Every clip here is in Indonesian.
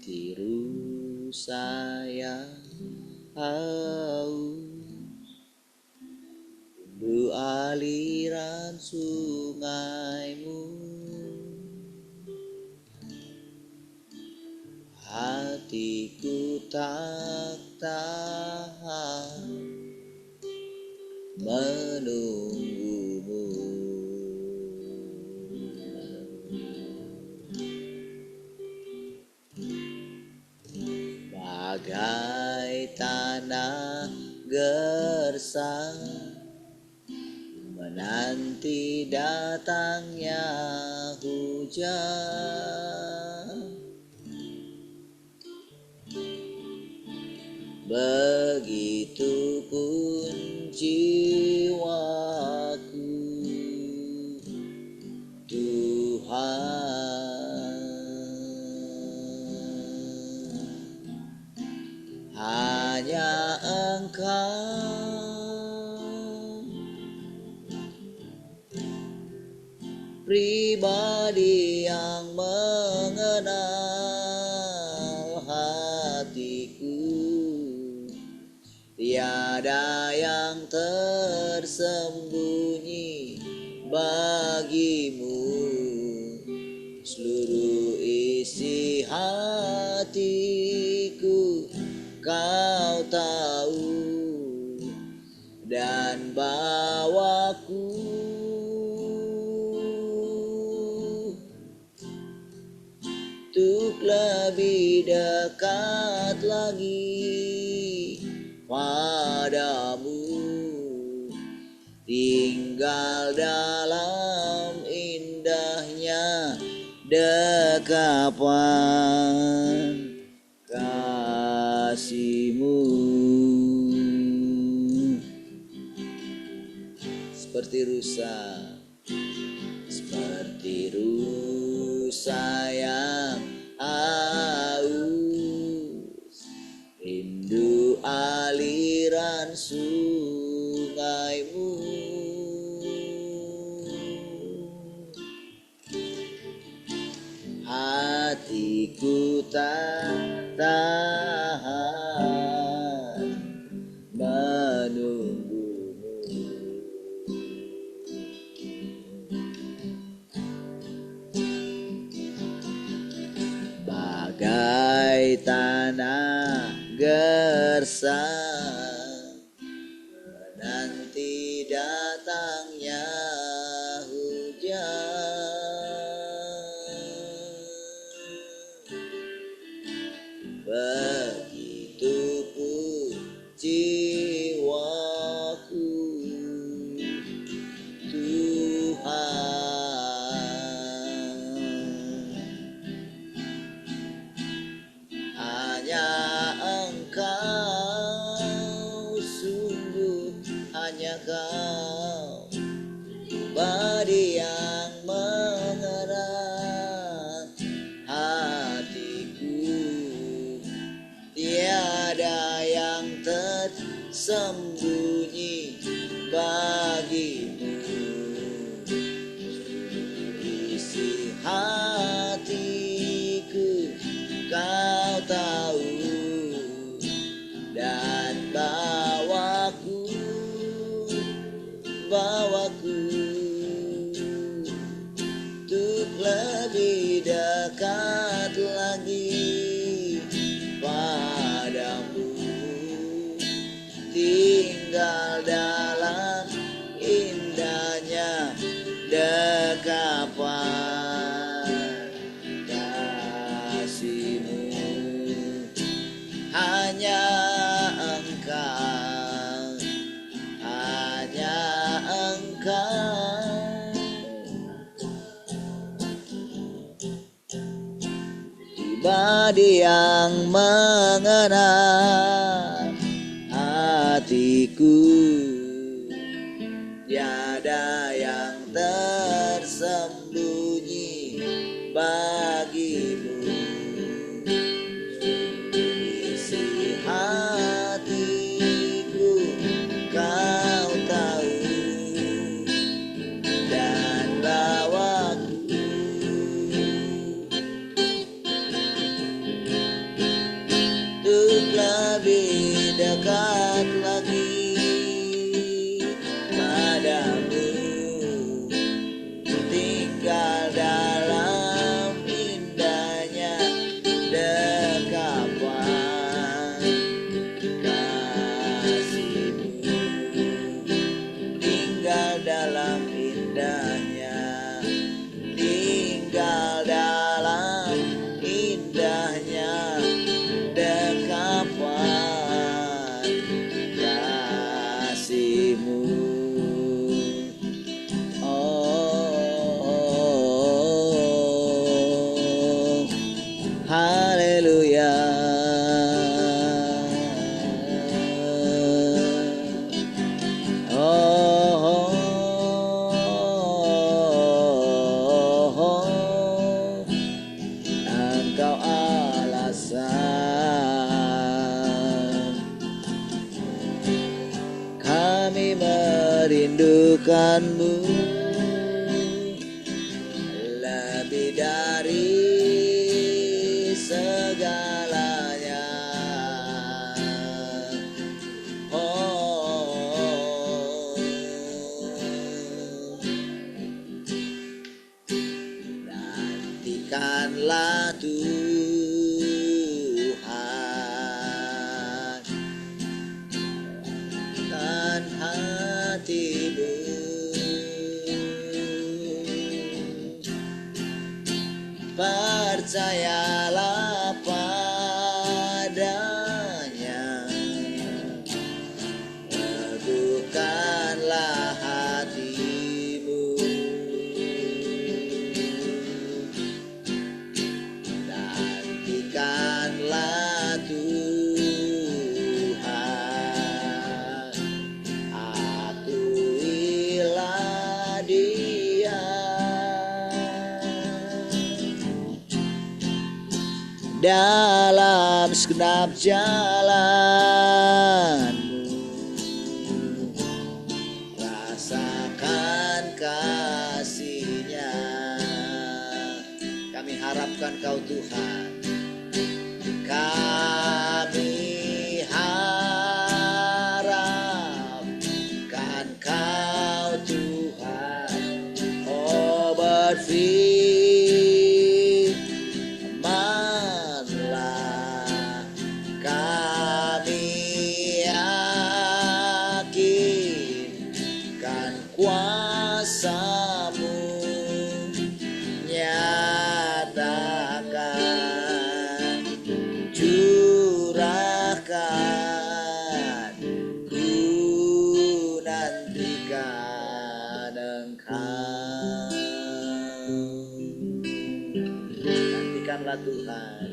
Hati sayang haus, rindu aliran sungaimu. Hatiku tak tahan menunggumu. Bagai tanah gersang menanti datangnya hujan, begitupun jiwaku Tuhan. Hanya Engkau pribadi yang mengenal hatiku. Tiada yang tersembunyi bagimu. Seluruh isi hatiku Kau tahu, dan bawaku untuk lebih dekat lagi padamu, tinggal dalam indahnya dekapan kasih-Mu. Seperti rusa yang haus, rindu aliran sungaimu. Hatiku tak tahan menunggumu. Bagai tanah gersang menanti datangnya hujan, begitupun jiwaku Tuhan. Hanya Engkau, sungguh hanya Kau, pribadi yang mengenal hatiku. Tiada yang tersembunyi bagimu. Isi hatiku Kau tahu, dan bawaku untuk lebih dekat lagi padamu, tinggal dalam indahnya dekapan kasih-Mu. Hanya Engkau, hanya Engkau, pribadi yang mengenal hatiku. Tiada yang tersembunyi bagimu. Isi hatiku Kau tahu, dan bawaku Tuhanmu lebih dari segalanya. Oh, nantikanlah Tuhan dan hatimu, percayalah padanya, teguhkanlah hatimu, nantikanlah Tuhan, akuilah Dia dalam segenap jalanmu. Rasakan kasih-Nya. Kami harapkan Kau Tuhan, kami harapkan Kau Tuhan. Oh, berfirmanlah, kami yakinkan kuasa-Mu, nyatakan, curahkan, ku nantikan Engkau. Nantikanlah Tuhan,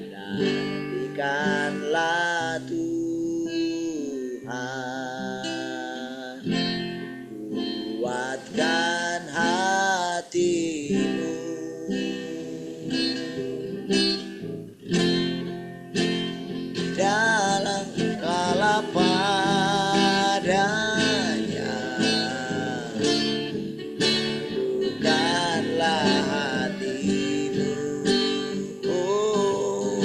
nantikanlah Tuhan, kuatkan hatimu, dalam kala padanya, teguhkanlah hatimu. Oh,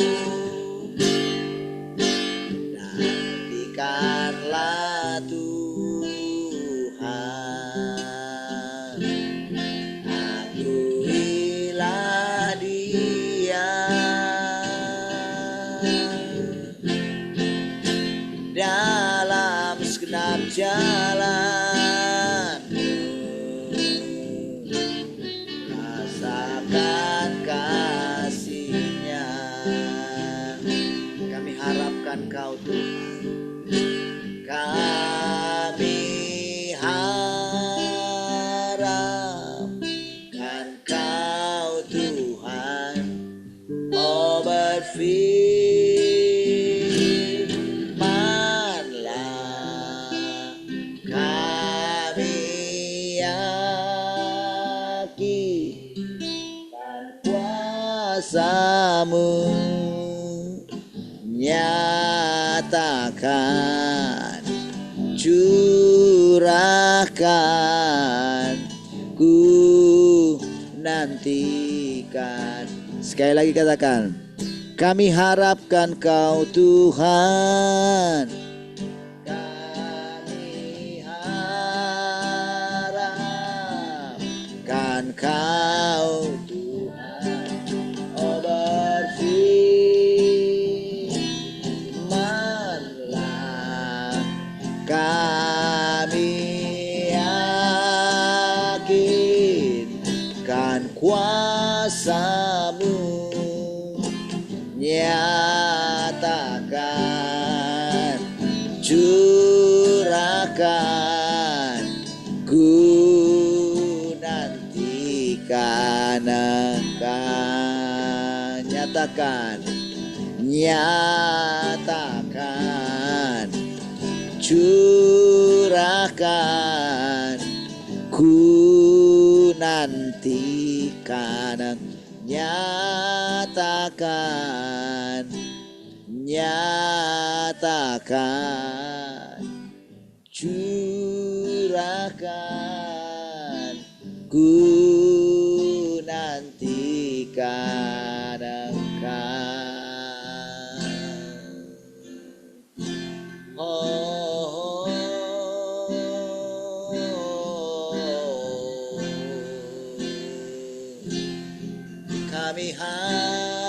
nantikanlah Tuhan, akuilah Dia dalam segenap jalanmu. Rasakan kasih-Nya. Kami harapkan Kau Tuhan, kami harapkan Kau Tuhan. Oh, berfirmanlah, kami yakinkan kuasa-Mu, nyatakan, curahkan, ku nantikan. Sekali lagi katakan, kami harapkan Kau Tuhan, kami harapkan Kau Tuhan. Oh, berfirmanlah, kami yakinkan kuasa-Mu, nyatakan, curahkan, ku nantikan Engkau. Nyatakan, nyatakan, curahkan, ku nantikan. Nyatakan, nyatakan, curahkan, ku nantikan Engkau. Oh, kami harapkan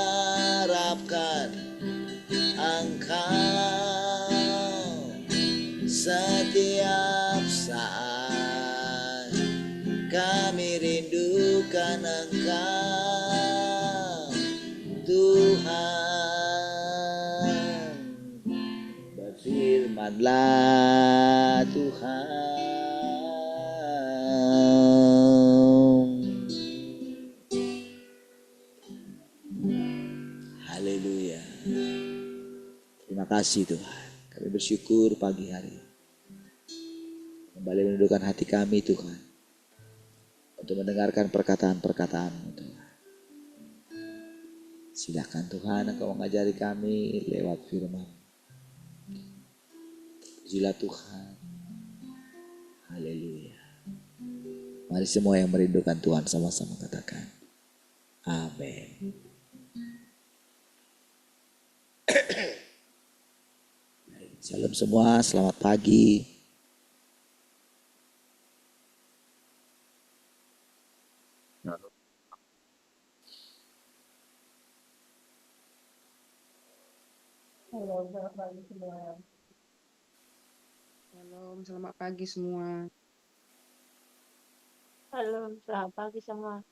Engkau setiap saat, kami rindukan Engkau Tuhan. Berfirmanlah Tuhan. Haleluya. Terima kasih Tuhan. Kami bersyukur pagi hari kembali menundukkan hati kami Tuhan, untuk mendengarkan perkataan-perkataan-Mu Tuhan. Silakan Tuhan Engkau mengajari kami lewat firman. Pujilah Tuhan. Haleluya. Mari semua yang merindukan Tuhan sama-sama katakan amin. Shalom semua, selamat pagi. Halo, selamat pagi semua. Shalom, selamat pagi semua. Halo, selamat pagi semua.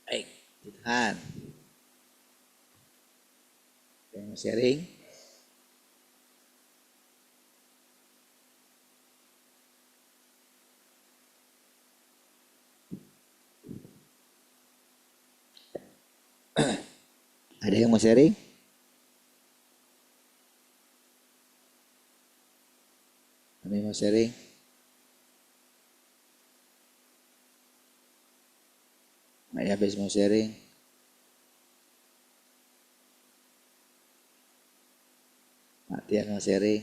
Baik, Tuhan. Yang mau sharing? Ada yang mau sharing? Ada yang mau sharing? Mak Yabes mau sharing? Mak Tian mau sharing?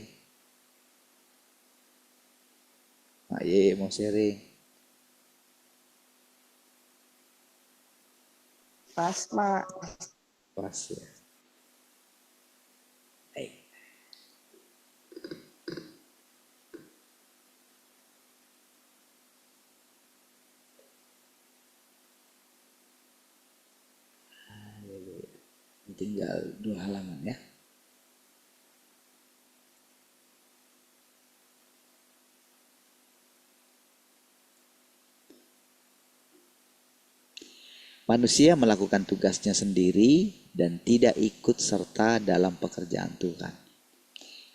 Mak Ye mau sharing? Pas, Mak. Pas ya. Baik. Haleluya. Tinggal 2 halaman ya. Manusia melakukan tugasnya sendiri dan tidak ikut serta dalam pekerjaan Tuhan.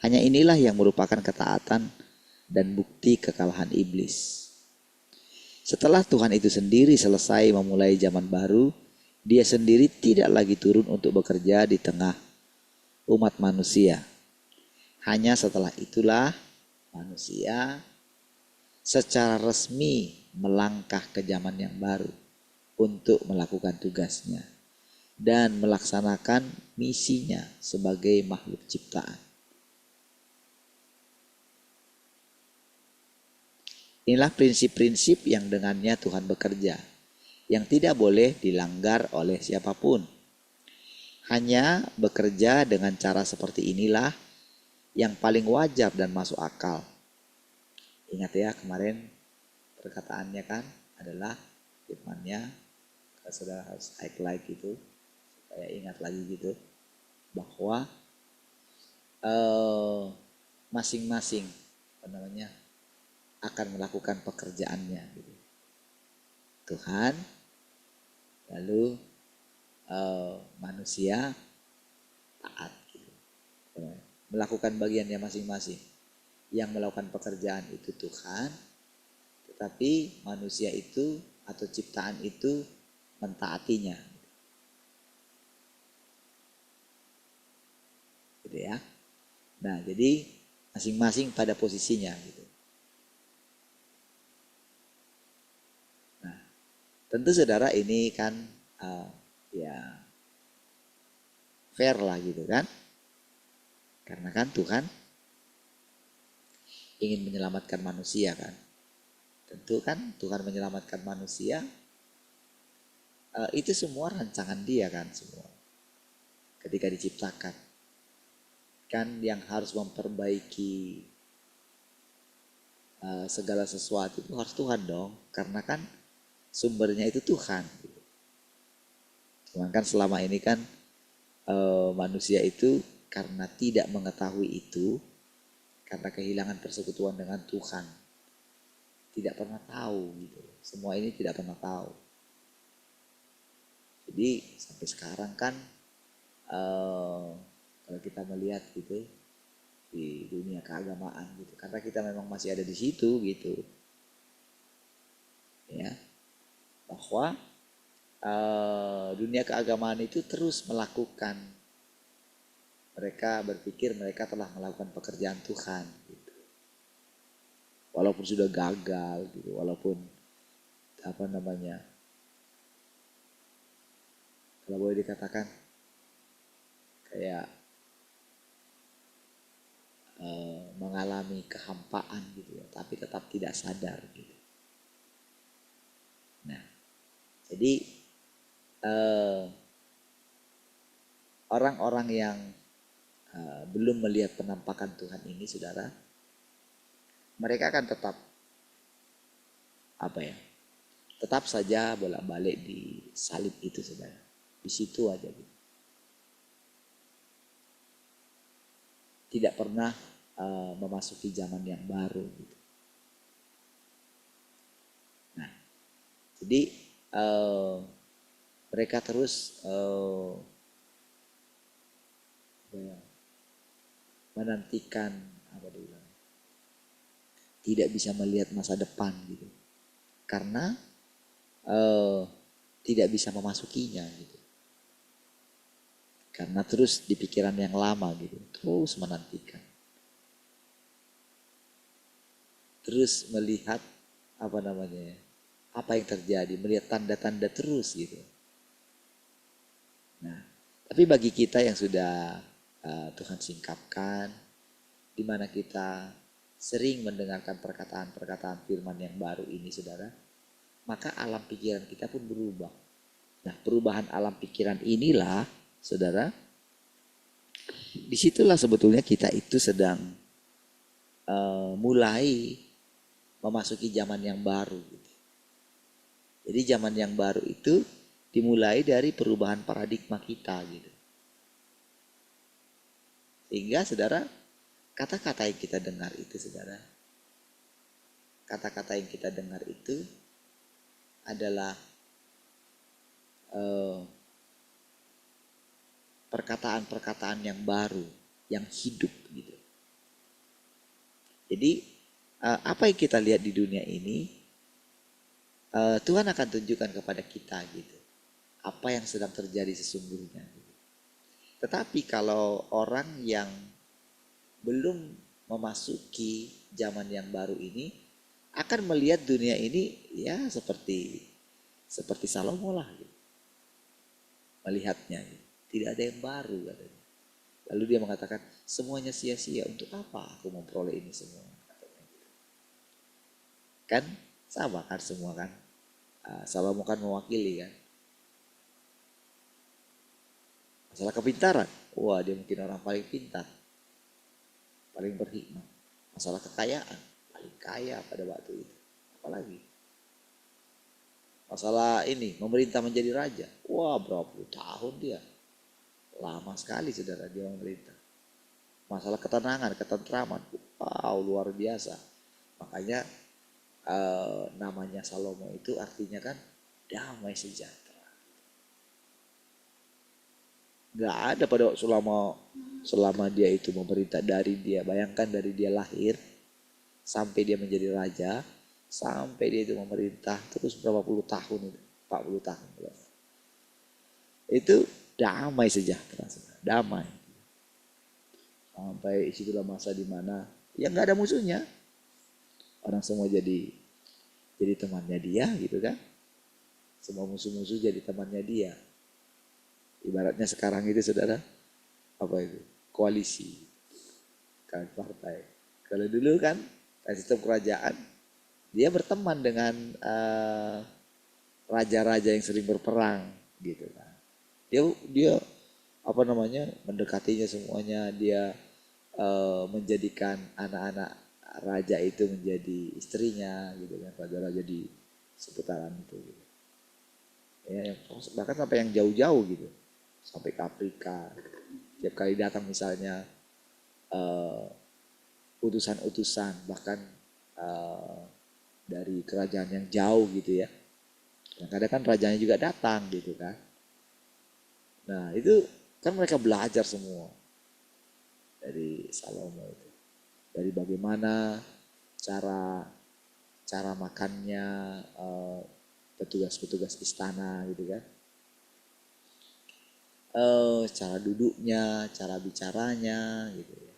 Hanya inilah yang merupakan ketaatan dan bukti kekalahan iblis. Setelah Tuhan itu sendiri selesai memulai zaman baru, Dia sendiri tidak lagi turun untuk bekerja di tengah umat manusia. Hanya setelah itulah manusia secara resmi melangkah ke zaman yang baru untuk melakukan tugasnya dan melaksanakan misinya sebagai makhluk ciptaan. Inilah prinsip-prinsip yang dengannya Tuhan bekerja, yang tidak boleh dilanggar oleh siapapun. Hanya bekerja dengan cara seperti inilah yang paling wajar dan masuk akal. Ingat ya, kemarin perkataannya kan adalah firmannya, saudara harus highlight gitu, supaya ingat lagi gitu, bahwa masing-masing akan melakukan pekerjaannya gitu. Tuhan, lalu manusia taat gitu. Melakukan bagiannya masing-masing. Yang melakukan pekerjaan itu Tuhan, tetapi manusia itu atau ciptaan itu mentaatinya. Gitu ya. Nah, jadi masing-masing pada posisinya gitu. Nah, Tentu saudara ini kan ya fair lah gitu kan. Karena kan Tuhan ingin menyelamatkan manusia kan. Tentu kan Tuhan menyelamatkan manusia, itu semua rancangan dia kan semua. Ketika diciptakan. Kan yang harus memperbaiki segala sesuatu itu harus Tuhan dong. Karena kan sumbernya itu Tuhan. Cuman kan selama ini kan manusia itu karena tidak mengetahui itu, karena kehilangan persekutuan dengan Tuhan, tidak pernah tahu gitu. Semua ini tidak pernah tahu. Jadi sampai sekarang kan kalau kita melihat gitu di dunia keagamaan gitu, karena kita memang masih ada di situ gitu, ya, bahwa dunia keagamaan itu terus melakukan, mereka berpikir mereka telah melakukan pekerjaan Tuhan gitu. Walaupun sudah gagal gitu, walaupun apa namanya, kalau boleh dikatakan kayak mengalami kehampaan gitu ya, tapi tetap tidak sadar gitu. Nah, jadi orang-orang yang belum melihat penampakan Tuhan ini, saudara, mereka akan tetap apa ya? Tetap saja bolak-balik di salib itu, saudara. Di situ aja gitu. Tidak pernah memasuki zaman yang baru gitu. Nah, jadi mereka terus menantikan apa dulu, tidak bisa melihat masa depan gitu, karena tidak bisa memasukinya gitu, karena terus di pikiran yang lama gitu, terus menantikan, terus melihat apa namanya, apa yang terjadi, melihat tanda-tanda terus gitu. Nah, tapi bagi kita yang sudah Tuhan singkapkan, di mana kita sering mendengarkan perkataan-perkataan firman yang baru ini, saudara, maka alam pikiran kita pun berubah. Nah, perubahan alam pikiran inilah, saudara, disitulah sebetulnya kita itu sedang mulai memasuki zaman yang baru gitu. Jadi zaman yang baru itu dimulai dari perubahan paradigma kita gitu. Sehingga saudara, kata-kata yang kita dengar itu, saudara, kata-kata yang kita dengar itu adalah perkataan-perkataan yang baru, yang hidup gitu. Jadi apa yang kita lihat di dunia ini, Tuhan akan tunjukkan kepada kita gitu, apa yang sedang terjadi sesungguhnya gitu. Tetapi kalau orang yang belum memasuki zaman yang baru ini akan melihat dunia ini ya seperti Salomo lah gitu. Melihatnya gitu. Tidak ada yang baru katanya. Lalu dia mengatakan semuanya sia-sia, untuk apa aku memperoleh ini semua, katanya gitu. Kan sama kan semua kan, Salomo kan mewakili kan masalah kepintaran. Wah, dia mungkin orang paling pintar, paling berhikmat. Masalah kekayaan, paling kaya pada waktu itu. Apalagi masalah ini, memerintah menjadi raja. Wah, berapa puluh tahun dia. Lama sekali, saudara, dia memerintah. Masalah ketenangan, ketentraman. Wow, luar biasa. Makanya namanya Salomo itu artinya kan damai sejahtera. Gak ada pada selama dia itu memerintah, dari dia, bayangkan dari dia lahir sampai dia menjadi raja, sampai dia itu memerintah terus berapa puluh tahun itu, 40 tahun. Itu damai sejahtera, damai. Sampai situlah masa dimana ya nggak ada musuhnya, orang semua jadi temannya dia gitu kan. Semua musuh-musuh jadi temannya dia. Ibaratnya sekarang itu saudara, apa itu? Koalisi, kan partai. Kalau dulu kan, sistem kerajaan, dia berteman dengan raja-raja yang sering berperang, gitu kan. Dia apa namanya, mendekatinya semuanya, dia menjadikan anak-anak raja itu menjadi istrinya, gitu kan, raja-raja di seputaran itu. Gitu. Ya, bahkan sampai yang jauh-jauh gitu, sampai ke Afrika. Tiap kali datang misalnya utusan-utusan, bahkan dari kerajaan yang jauh gitu ya. Kadang-kadang kan rajanya juga datang gitu kan. Nah itu kan mereka belajar semua dari Salomo itu, dari bagaimana cara cara makannya petugas-petugas istana gitu kan, cara duduknya, cara bicaranya gitu ya.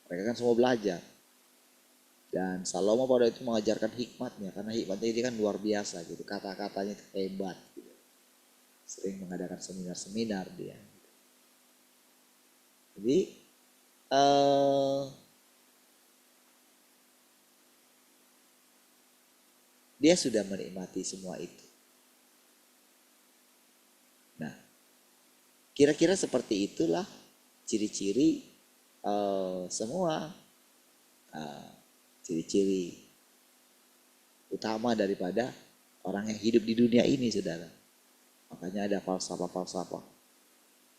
Mereka kan semua belajar. Dan Salomo pada itu mengajarkan hikmatnya, karena hikmatnya ini kan luar biasa gitu, kata-katanya hebat gitu. Sering mengadakan seminar-seminar dia. Jadi dia sudah menikmati semua itu. Nah, kira-kira seperti itulah ciri-ciri semua ciri-ciri utama daripada orang yang hidup di dunia ini, saudara. Makanya ada falsafah-falsafah.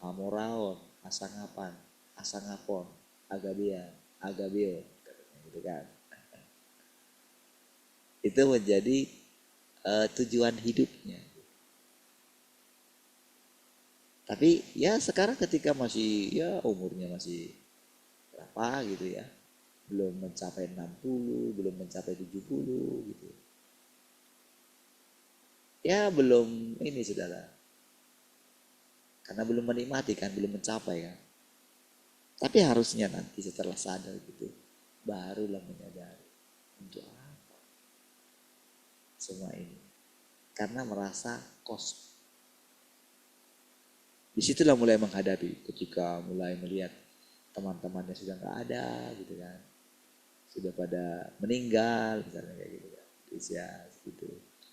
Amoraon, asangapan, asangapon, agabia, agabio, gitu kan. Itu menjadi tujuan hidupnya. Tapi ya sekarang ketika masih ya umurnya masih berapa gitu ya, belum mencapai 60, belum mencapai 70 gitu. Ya belum ini saudara, karena belum menikmati kan, belum mencapai kan. Tapi harusnya nanti setelah sadar gitu, barulah menyadari untuk apa semua ini. Karena merasa kosong. Disitulah mulai menghadapi, ketika mulai melihat teman-temannya sudah nggak ada gitu kan, sudah pada meninggal misalnya kayak gitu kan, usia gitu,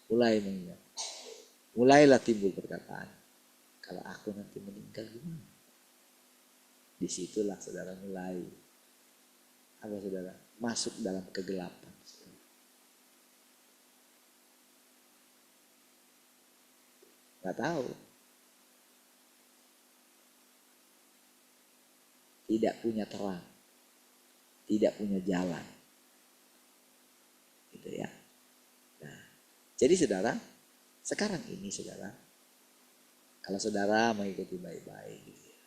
mulai mengingat, mulailah timbul perkataan, kalau aku nanti meninggal gimana? Disitulah saudara mulai apa saudara, masuk dalam kegelapan. Nggak tahu, tidak punya terang, tidak punya jalan, gitu ya. Nah, jadi saudara, sekarang ini saudara, kalau saudara mengikuti baik-baik, gitu ya,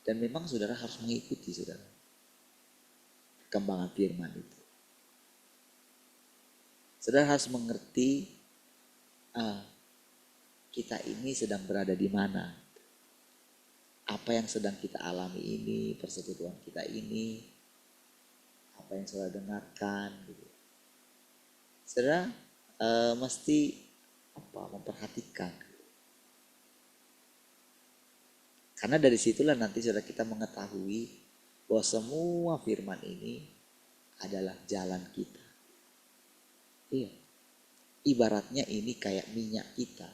dan memang saudara harus mengikuti saudara perkembangan firman itu. Saudara harus mengerti kita ini sedang berada di mana, apa yang sedang kita alami ini, persekutuan kita ini, apa yang saudara dengarkan, gitu. Saudara mesti memperhatikan, karena dari situlah nanti saudara kita mengetahui bahwa semua firman ini adalah jalan kita. Iya, ibaratnya ini kayak minyak kita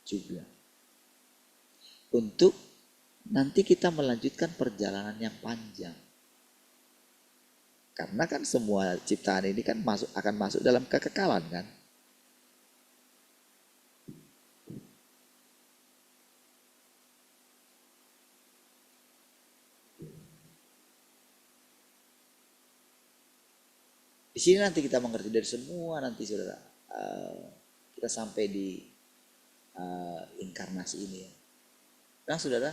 juga, untuk nanti kita melanjutkan perjalanan yang panjang. Karena kan semua ciptaan ini kan akan masuk dalam kekekalan kan. Di sini nanti kita mengerti dari semua nanti saudara, kita sampai di inkarnasi ini ya. Nah saudara,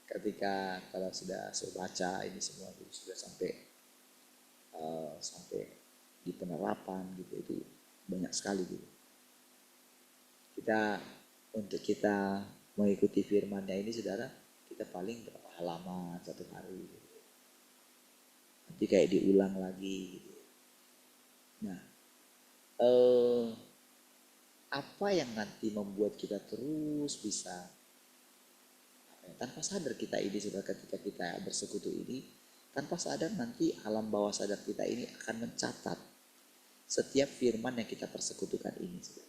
ketika kalau sudah saya baca ini semua sudah sampai di penerapan gitu, itu banyak sekali gitu. Untuk kita mengikuti firman-Nya ini saudara, kita paling berapa halaman satu hari gitu. Nanti kayak diulang lagi gitu. Nah apa yang nanti membuat kita terus bisa tanpa sadar kita ini sudah ketika kita bersekutu ini, tanpa sadar nanti alam bawah sadar kita ini akan mencatat setiap firman yang kita persekutukan ini sudah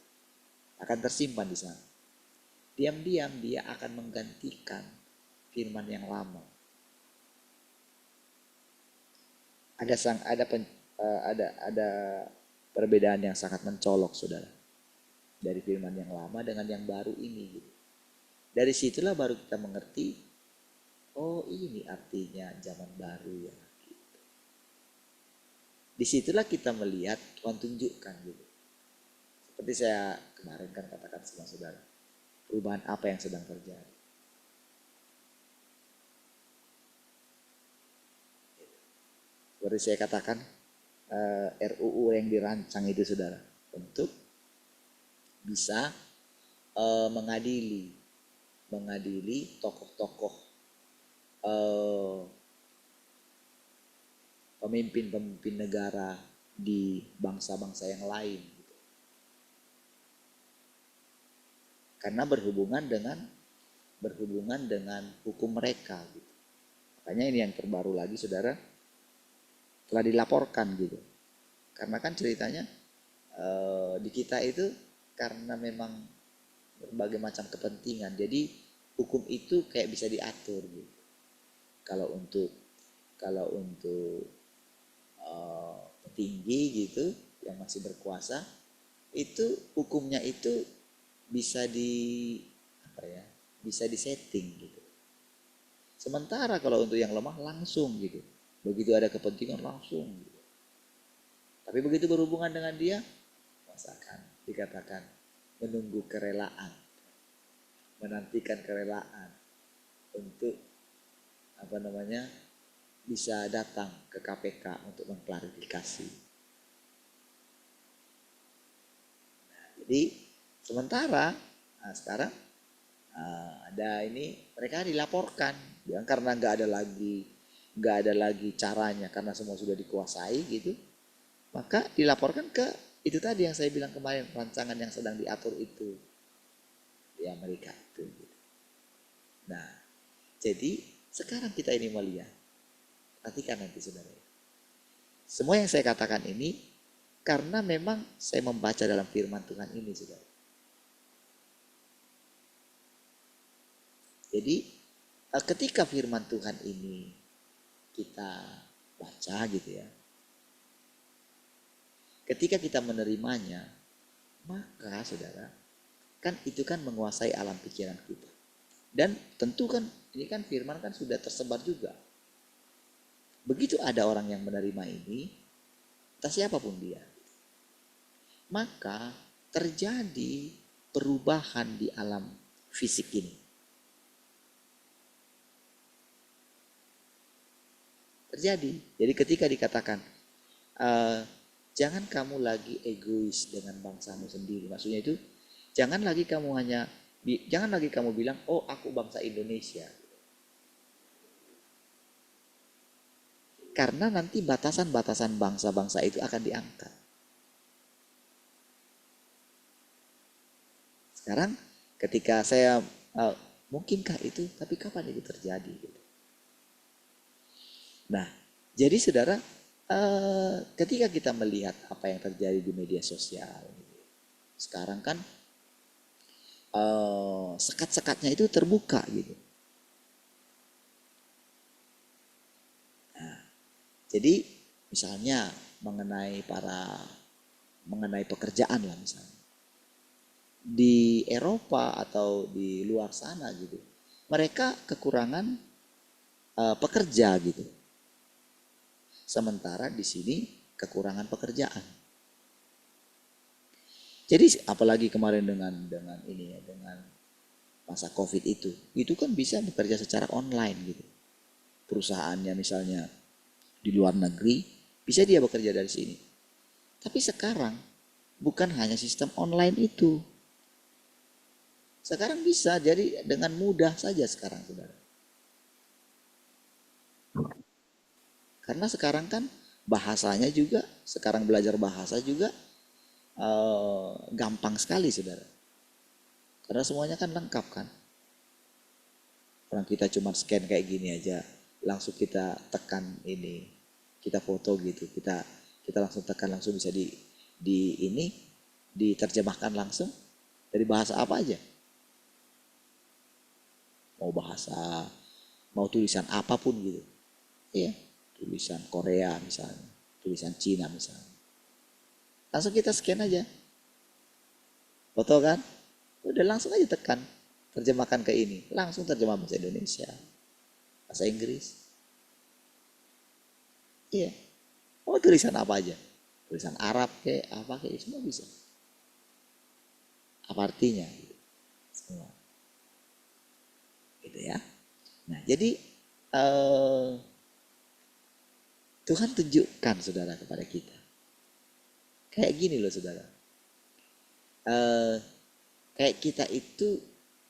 akan tersimpan di sana. Diam-diam dia akan menggantikan firman yang lama. Ada perbedaan yang sangat mencolok saudara dari firman yang lama dengan yang baru ini gitu. Dari situlah baru kita mengerti, oh ini artinya zaman baru ya. Gitu. Disitulah kita melihat Tuhan tunjukkan gitu. Seperti saya kemarin kan katakan sama saudara, perubahan apa yang sedang terjadi. Seperti saya katakan, RUU yang dirancang itu saudara, untuk bisa mengadili tokoh-tokoh pemimpin-pemimpin negara di bangsa-bangsa yang lain gitu. Karena berhubungan dengan hukum mereka gitu. Makanya ini yang terbaru lagi saudara, telah dilaporkan gitu. Karena kan ceritanya di kita itu karena memang berbagai macam kepentingan, jadi hukum itu kayak bisa diatur gitu. Kalau untuk petinggi gitu yang masih berkuasa, itu hukumnya itu bisa bisa disetting gitu. Sementara kalau untuk yang lemah langsung gitu, begitu ada kepentingan langsung gitu. Tapi begitu berhubungan dengan dia, masakan dikatakan menunggu kerelaan, menantikan kerelaan untuk bisa datang ke KPK untuk mengklarifikasi. Jadi sementara sekarang ada ini mereka dilaporkan, ya, karena nggak ada lagi caranya karena semua sudah dikuasai gitu, maka dilaporkan ke itu tadi yang saya bilang kemarin, rancangan yang sedang diatur itu di Amerika itu. Nah, jadi sekarang kita ini melihat, perhatikan nanti saudara, semua yang saya katakan ini karena memang saya membaca dalam firman Tuhan ini saudara. Jadi ketika firman Tuhan ini kita baca gitu ya, ketika kita menerimanya, maka saudara, kan itu kan menguasai alam pikiran kita. Dan tentu kan ini kan firman kan sudah tersebar juga. Begitu ada orang yang menerima ini, entah siapapun dia, maka terjadi perubahan di alam fisik ini. Terjadi. Jadi ketika dikatakan jangan kamu lagi egois dengan bangsamu sendiri. Maksudnya itu jangan lagi kamu bilang, oh aku bangsa Indonesia. Karena nanti batasan-batasan bangsa-bangsa itu akan diangkat. Sekarang ketika saya mungkinkah itu, tapi kapan itu terjadi? Nah, jadi saudara, ketika kita melihat apa yang terjadi di media sosial, sekarang kan sekat-sekatnya itu terbuka gitu. Nah, jadi misalnya mengenai pekerjaan lah misalnya di Eropa atau di luar sana gitu, mereka kekurangan pekerja gitu. Sementara di sini kekurangan pekerjaan. Jadi apalagi kemarin dengan ini ya, dengan masa Covid itu kan bisa bekerja secara online gitu. Perusahaannya misalnya di luar negeri, bisa dia bekerja dari sini. Tapi sekarang bukan hanya sistem online itu. Sekarang bisa jadi dengan mudah saja sekarang saudara. Karena sekarang kan bahasanya juga, sekarang belajar bahasa juga gampang sekali saudara. Karena semuanya kan lengkap kan. Orang kita cuma scan kayak gini aja, langsung kita tekan ini, kita foto gitu, kita langsung tekan, langsung bisa ini diterjemahkan langsung dari bahasa apa aja. Mau tulisan apapun gitu. Iya, tulisan Korea misalnya, tulisan Cina misalnya. Langsung kita scan aja. Foto kan? Udah langsung aja tekan. Terjemahkan ke ini. Langsung terjemah bahasa Indonesia. Bahasa Inggris. Iya. Mau tulisan apa aja. Tulisan Arab kayak apa kayak semua bisa. Apa artinya? Semua. Gitu ya. Nah jadi Tuhan tunjukkan saudara kepada kita. Kayak gini loh saudara. Kayak kita itu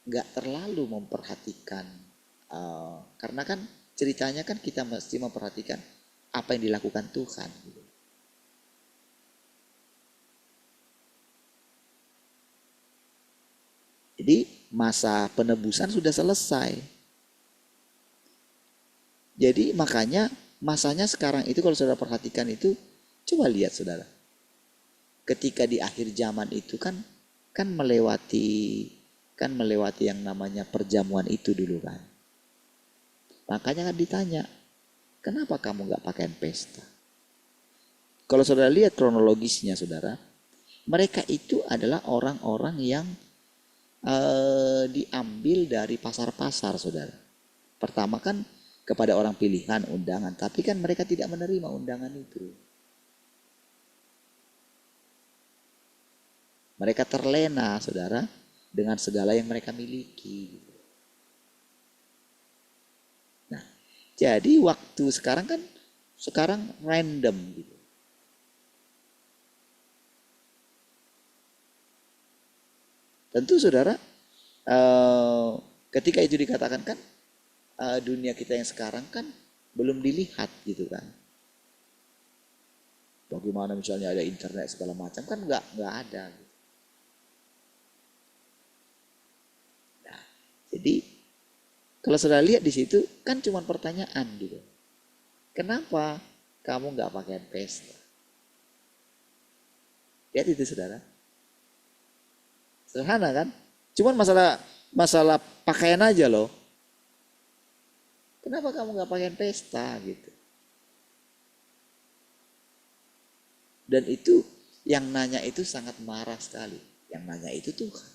gak terlalu memperhatikan. Karena kan ceritanya kan kita mesti memperhatikan apa yang dilakukan Tuhan. Gitu. Jadi masa penebusan sudah selesai. Jadi makanya masanya sekarang itu kalau saudara perhatikan itu, coba lihat saudara. Ketika di akhir zaman itu kan melewati yang namanya perjamuan itu dulu kan. Makanya kan ditanya, kenapa kamu gak pakaian pesta? Kalau saudara lihat kronologisnya saudara, mereka itu adalah orang-orang yang diambil dari pasar-pasar saudara. Pertama kan kepada orang pilihan undangan, tapi kan mereka tidak menerima undangan itu. Mereka terlena saudara dengan segala yang mereka miliki. Nah, jadi waktu sekarang kan random gitu. Tentu saudara, ketika itu dikatakan kan dunia kita yang sekarang kan belum dilihat gitu kan. Bagaimana misalnya ada internet segala macam kan nggak ada. Gitu. Nah, jadi kalau saudara lihat di situ kan cuma pertanyaan gitu. Kenapa kamu nggak pakaian pesta? Lihat itu saudara. Sederhana kan? Cuman masalah pakaian aja loh. Kenapa kamu nggak pakaian pesta gitu? Dan itu yang nanya itu sangat marah sekali. Yang nanya itu Tuhan.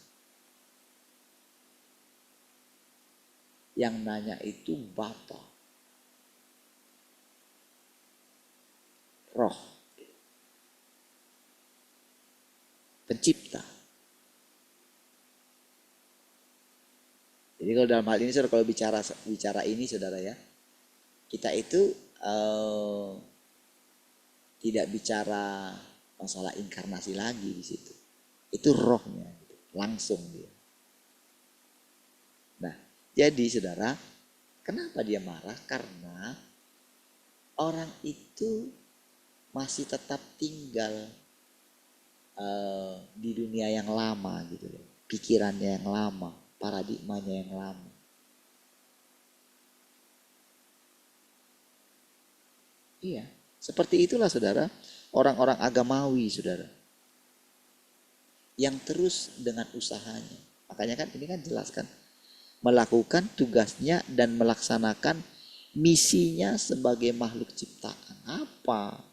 Yang nanya itu Bapa. Roh. Pencipta. Jadi kalau dalam hal ini saudara, kalau bicara ini saudara ya, kita itu tidak bicara masalah inkarnasi lagi di situ. Itu rohnya, langsung dia. Nah, jadi saudara, kenapa dia marah? Karena orang itu masih tetap tinggal di dunia yang lama gitu loh, pikirannya yang lama, paradigmanya yang lama. Iya, seperti itulah saudara, orang-orang agamawi saudara, yang terus dengan usahanya. Makanya kan ini kan jelaskan, melakukan tugasnya dan melaksanakan misinya sebagai makhluk ciptaan. Apa?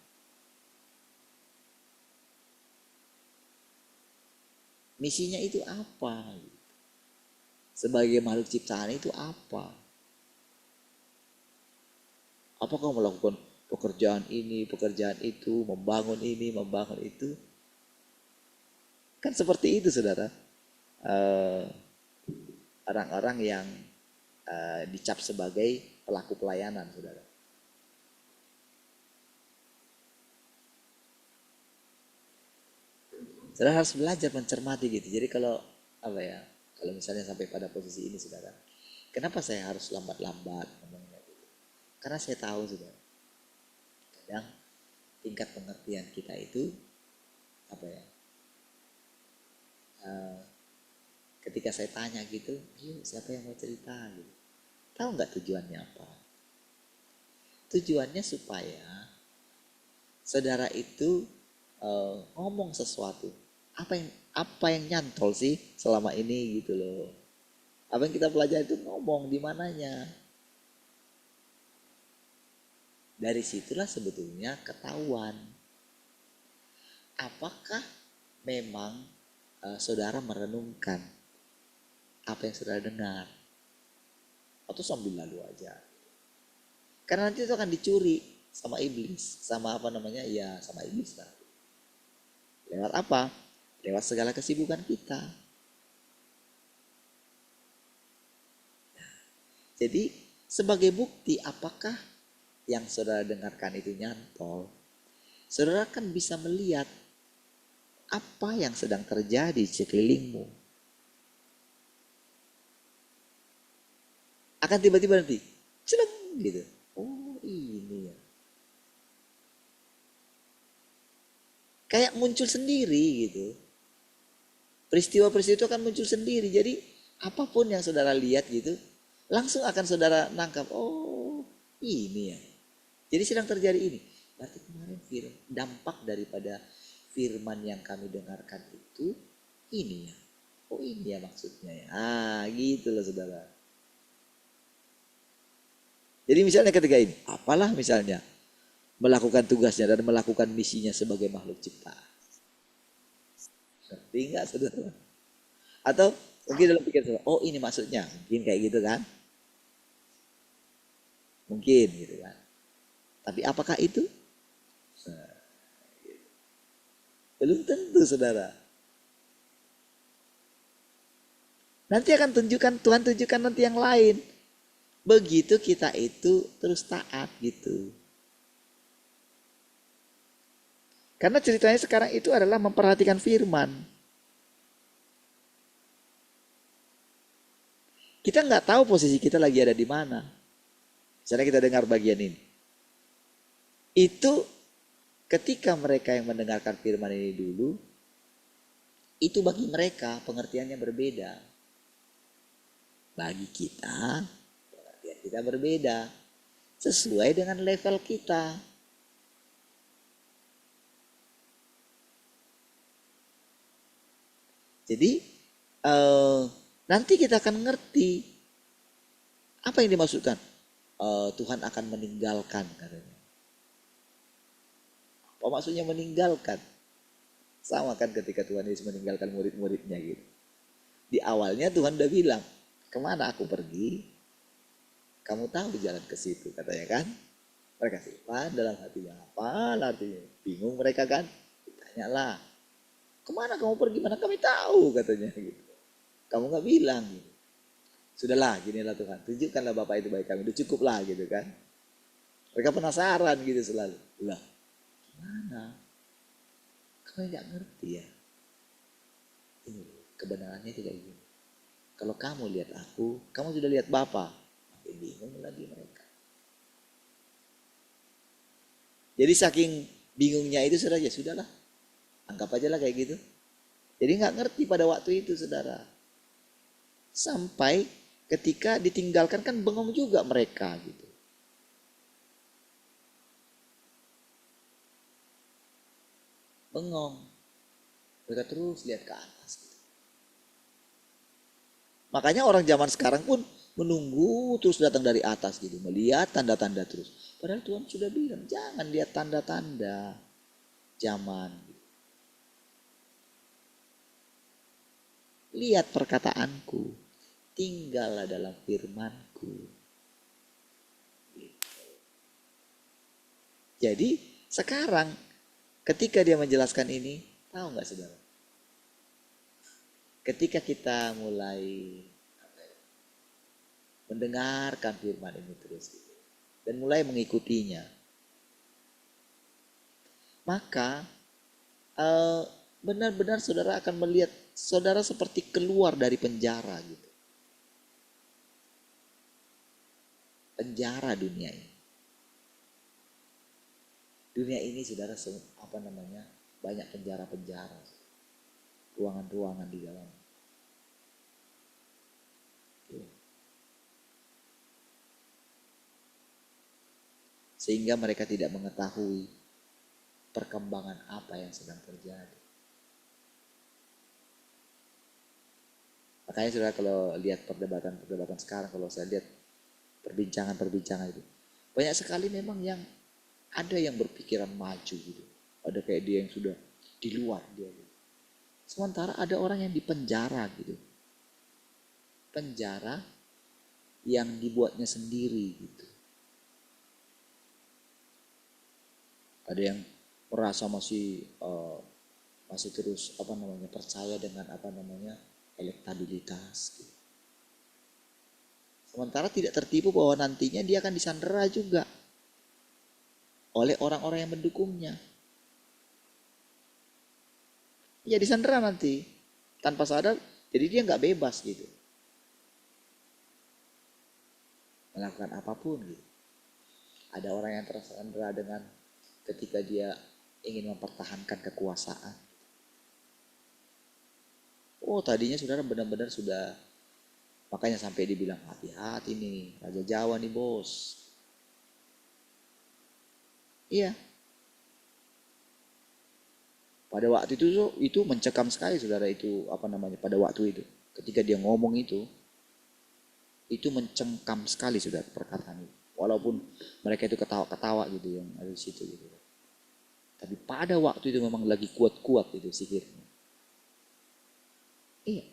Misinya itu apa? Sebagai makhluk ciptaan itu apa? Apakah melakukan pekerjaan ini, pekerjaan itu, membangun ini, membangun itu? Kan seperti itu saudara. Orang-orang yang dicap sebagai pelaku pelayanan saudara. Saudara harus belajar mencermati gitu. Jadi kalau misalnya sampai pada posisi ini saudara, kenapa saya harus lambat-lambat ngomongnya gitu? Karena saya tahu saudara, kadang tingkat pengertian kita itu eh, ketika saya tanya gitu, yuk siapa yang mau cerita gitu. Tahu nggak tujuannya apa? Tujuannya supaya saudara itu ngomong sesuatu. Apa yang nyantol sih selama ini gitu loh. Apa yang kita pelajari itu ngomong di mananya. Dari situlah sebetulnya ketahuan apakah memang saudara merenungkan apa yang saudara dengar atau sambil lalu aja. Karena nanti itu akan dicuri sama iblis, sama apa namanya? Ya, sama iblis lah. Lewat apa? Lewat segala kesibukan kita. Jadi sebagai bukti apakah yang saudara dengarkan itu nyantol, saudara kan bisa melihat apa yang sedang terjadi di sekelilingmu. Akan tiba-tiba nanti, celeng gitu. Oh ini ya. Kayak muncul sendiri gitu. Peristiwa-peristiwa itu akan muncul sendiri. Jadi apapun yang saudara lihat gitu, langsung akan saudara nangkap. Oh ini ya. Jadi sedang terjadi ini. Berarti kemarin dampak daripada firman yang kami dengarkan itu ini ya. Oh ini ya maksudnya ya. Gitu loh saudara. Jadi misalnya ketika ini, apalah misalnya melakukan tugasnya dan melakukan misinya sebagai makhluk ciptaan. Ngerti nggak saudara? Atau mungkin dalam pikiran saudara, oh ini maksudnya. Mungkin kayak gitu kan. Mungkin gitu kan. Tapi apakah itu? Belum tentu saudara. Nanti akan Tuhan tunjukkan nanti yang lain. Begitu kita itu terus taat gitu. Karena ceritanya sekarang itu adalah memperhatikan firman. Kita nggak tahu posisi kita lagi ada di mana. Misalnya kita dengar bagian ini. Itu ketika mereka yang mendengarkan firman ini dulu, itu bagi mereka pengertiannya berbeda. Bagi kita, pengertian kita berbeda. Sesuai dengan level kita. Jadi nanti kita akan ngerti apa yang dimaksudkan. Tuhan akan meninggalkan katanya. Apa maksudnya meninggalkan? Sama kan ketika Tuhan Yesus meninggalkan murid-muridnya gitu. Di awalnya Tuhan udah bilang, kemana aku pergi? Kamu tahu jalan ke situ katanya kan. Mereka simpan dalam hatinya apa artinya. Bingung mereka kan. Ditanyalah, kemana kamu pergi? Mana kami tahu katanya gitu. Kamu gak bilang gitu. Sudahlah ginilah Tuhan. Tunjukkanlah Bapak itu baik kami. Udah cukup lah gitu kan. Mereka penasaran gitu selalu. Lah gimana? Kamu gak ngerti ya. Ini kebenarannya tidak gini. Kalau kamu lihat aku, kamu sudah lihat Bapa. Makin bingung lagi mereka. Jadi saking bingungnya itu saudara, ya sudahlah. Anggap aja lah kayak gitu. Jadi gak ngerti pada waktu itu saudara. Sampai ketika ditinggalkan kan bengong juga mereka gitu. Bengong. Mereka terus lihat ke atas. Gitu. Makanya orang zaman sekarang pun menunggu terus datang dari atas gitu. Melihat tanda-tanda terus. Padahal Tuhan sudah bilang jangan lihat tanda-tanda zaman. Gitu. Lihat perkataanku. Tinggallah dalam firmanku. Gitu. Jadi sekarang ketika dia menjelaskan ini, tahu nggak saudara? Ketika kita mulai mendengarkan firman ini terus gitu, dan mulai mengikutinya, maka benar-benar saudara akan melihat saudara seperti keluar dari penjara gitu. Penjara dunia ini. Dunia ini saudara banyak penjara-penjara. ruangan-ruangan di dalam. Sehingga mereka tidak mengetahui perkembangan apa yang sedang terjadi. Makanya saudara kalau lihat perdebatan-perdebatan sekarang, kalau saya lihat perbincangan-perbincangan itu, banyak sekali memang yang ada yang berpikiran maju gitu. Ada kayak dia yang sudah di luar dia gitu. Sementara ada orang yang dipenjara gitu. Penjara yang dibuatnya sendiri gitu. Ada yang merasa masih terus percaya dengan elektabilitas gitu. Sementara tidak tertipu bahwa nantinya dia akan disandera juga oleh orang-orang yang mendukungnya. Ya disandera nanti tanpa sadar, jadi dia nggak bebas gitu melakukan apapun gitu. Ada orang yang tersandera dengan ketika dia ingin mempertahankan kekuasaan. Oh tadinya saudara benar-benar sudah, makanya sampai dibilang hati-hati nih Raja Jawa nih bos. Iya. Pada waktu itu mencekam sekali saudara itu pada waktu itu. Ketika dia ngomong itu mencengkam sekali saudara perkataan itu. Walaupun mereka itu ketawa-ketawa gitu yang ada di situ gitu. Tapi pada waktu itu memang lagi kuat-kuat itu sihirnya. Iya.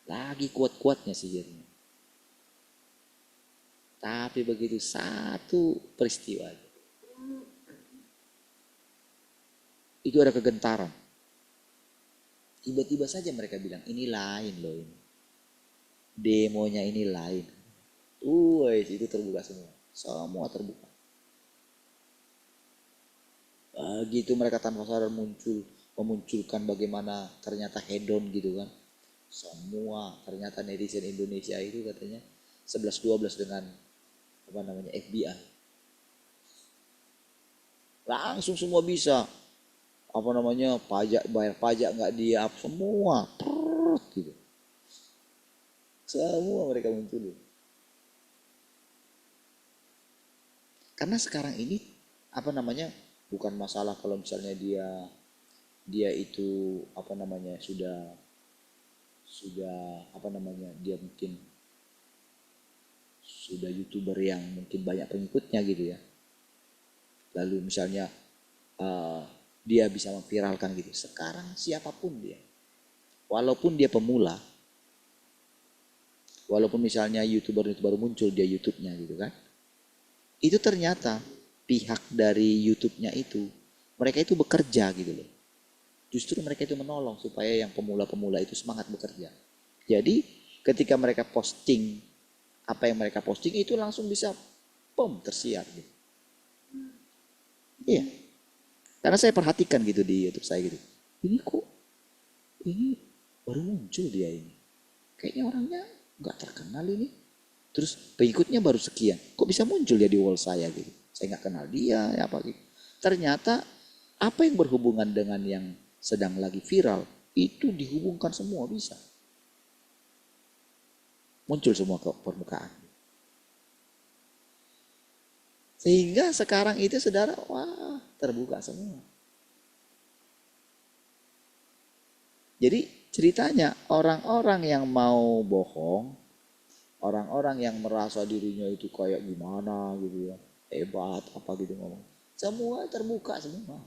Lagi kuat-kuatnya sihirnya. Tapi begitu satu peristiwa itu ada kegentaran. Tiba-tiba saja mereka bilang ini lain loh ini. Demonya ini lain. Itu terbuka semua. Semua terbuka. Begitu mereka tanpa sadar memunculkan bagaimana ternyata hedon gitu kan. Semua ternyata netizen Indonesia itu katanya 11-12 dengan FBI. Langsung semua bisa bayar pajak nggak dia semua gitu. Semua mereka muncul. Karena sekarang ini bukan masalah kalau misalnya dia itu dia mungkin sudah YouTuber yang mungkin banyak pengikutnya gitu ya. Lalu misalnya dia bisa memviralkan gitu. Sekarang siapapun dia, walaupun dia pemula, walaupun misalnya YouTuber itu baru muncul dia YouTube-nya gitu kan, itu ternyata pihak dari YouTube-nya itu mereka itu bekerja gitu loh. Justru mereka itu menolong supaya yang pemula-pemula itu semangat bekerja. Jadi ketika mereka posting apa yang mereka posting itu langsung bisa tersiar gitu. Iya. Karena saya perhatikan gitu di YouTube saya gitu. Ini baru muncul dia ini. Kayaknya orangnya nggak terkenal ini. Terus pengikutnya baru sekian. Kok bisa muncul dia di wall saya gitu. Saya nggak kenal dia ya apa gitu. Ternyata apa yang berhubungan dengan yang sedang lagi viral itu dihubungkan semua bisa. Muncul semua ke permukaan. Sehingga sekarang itu saudara, terbuka semua. Jadi ceritanya orang-orang yang mau bohong, orang-orang yang merasa dirinya itu kayak gimana gitu ya, hebat apa gitu ngomong, semua terbuka semua.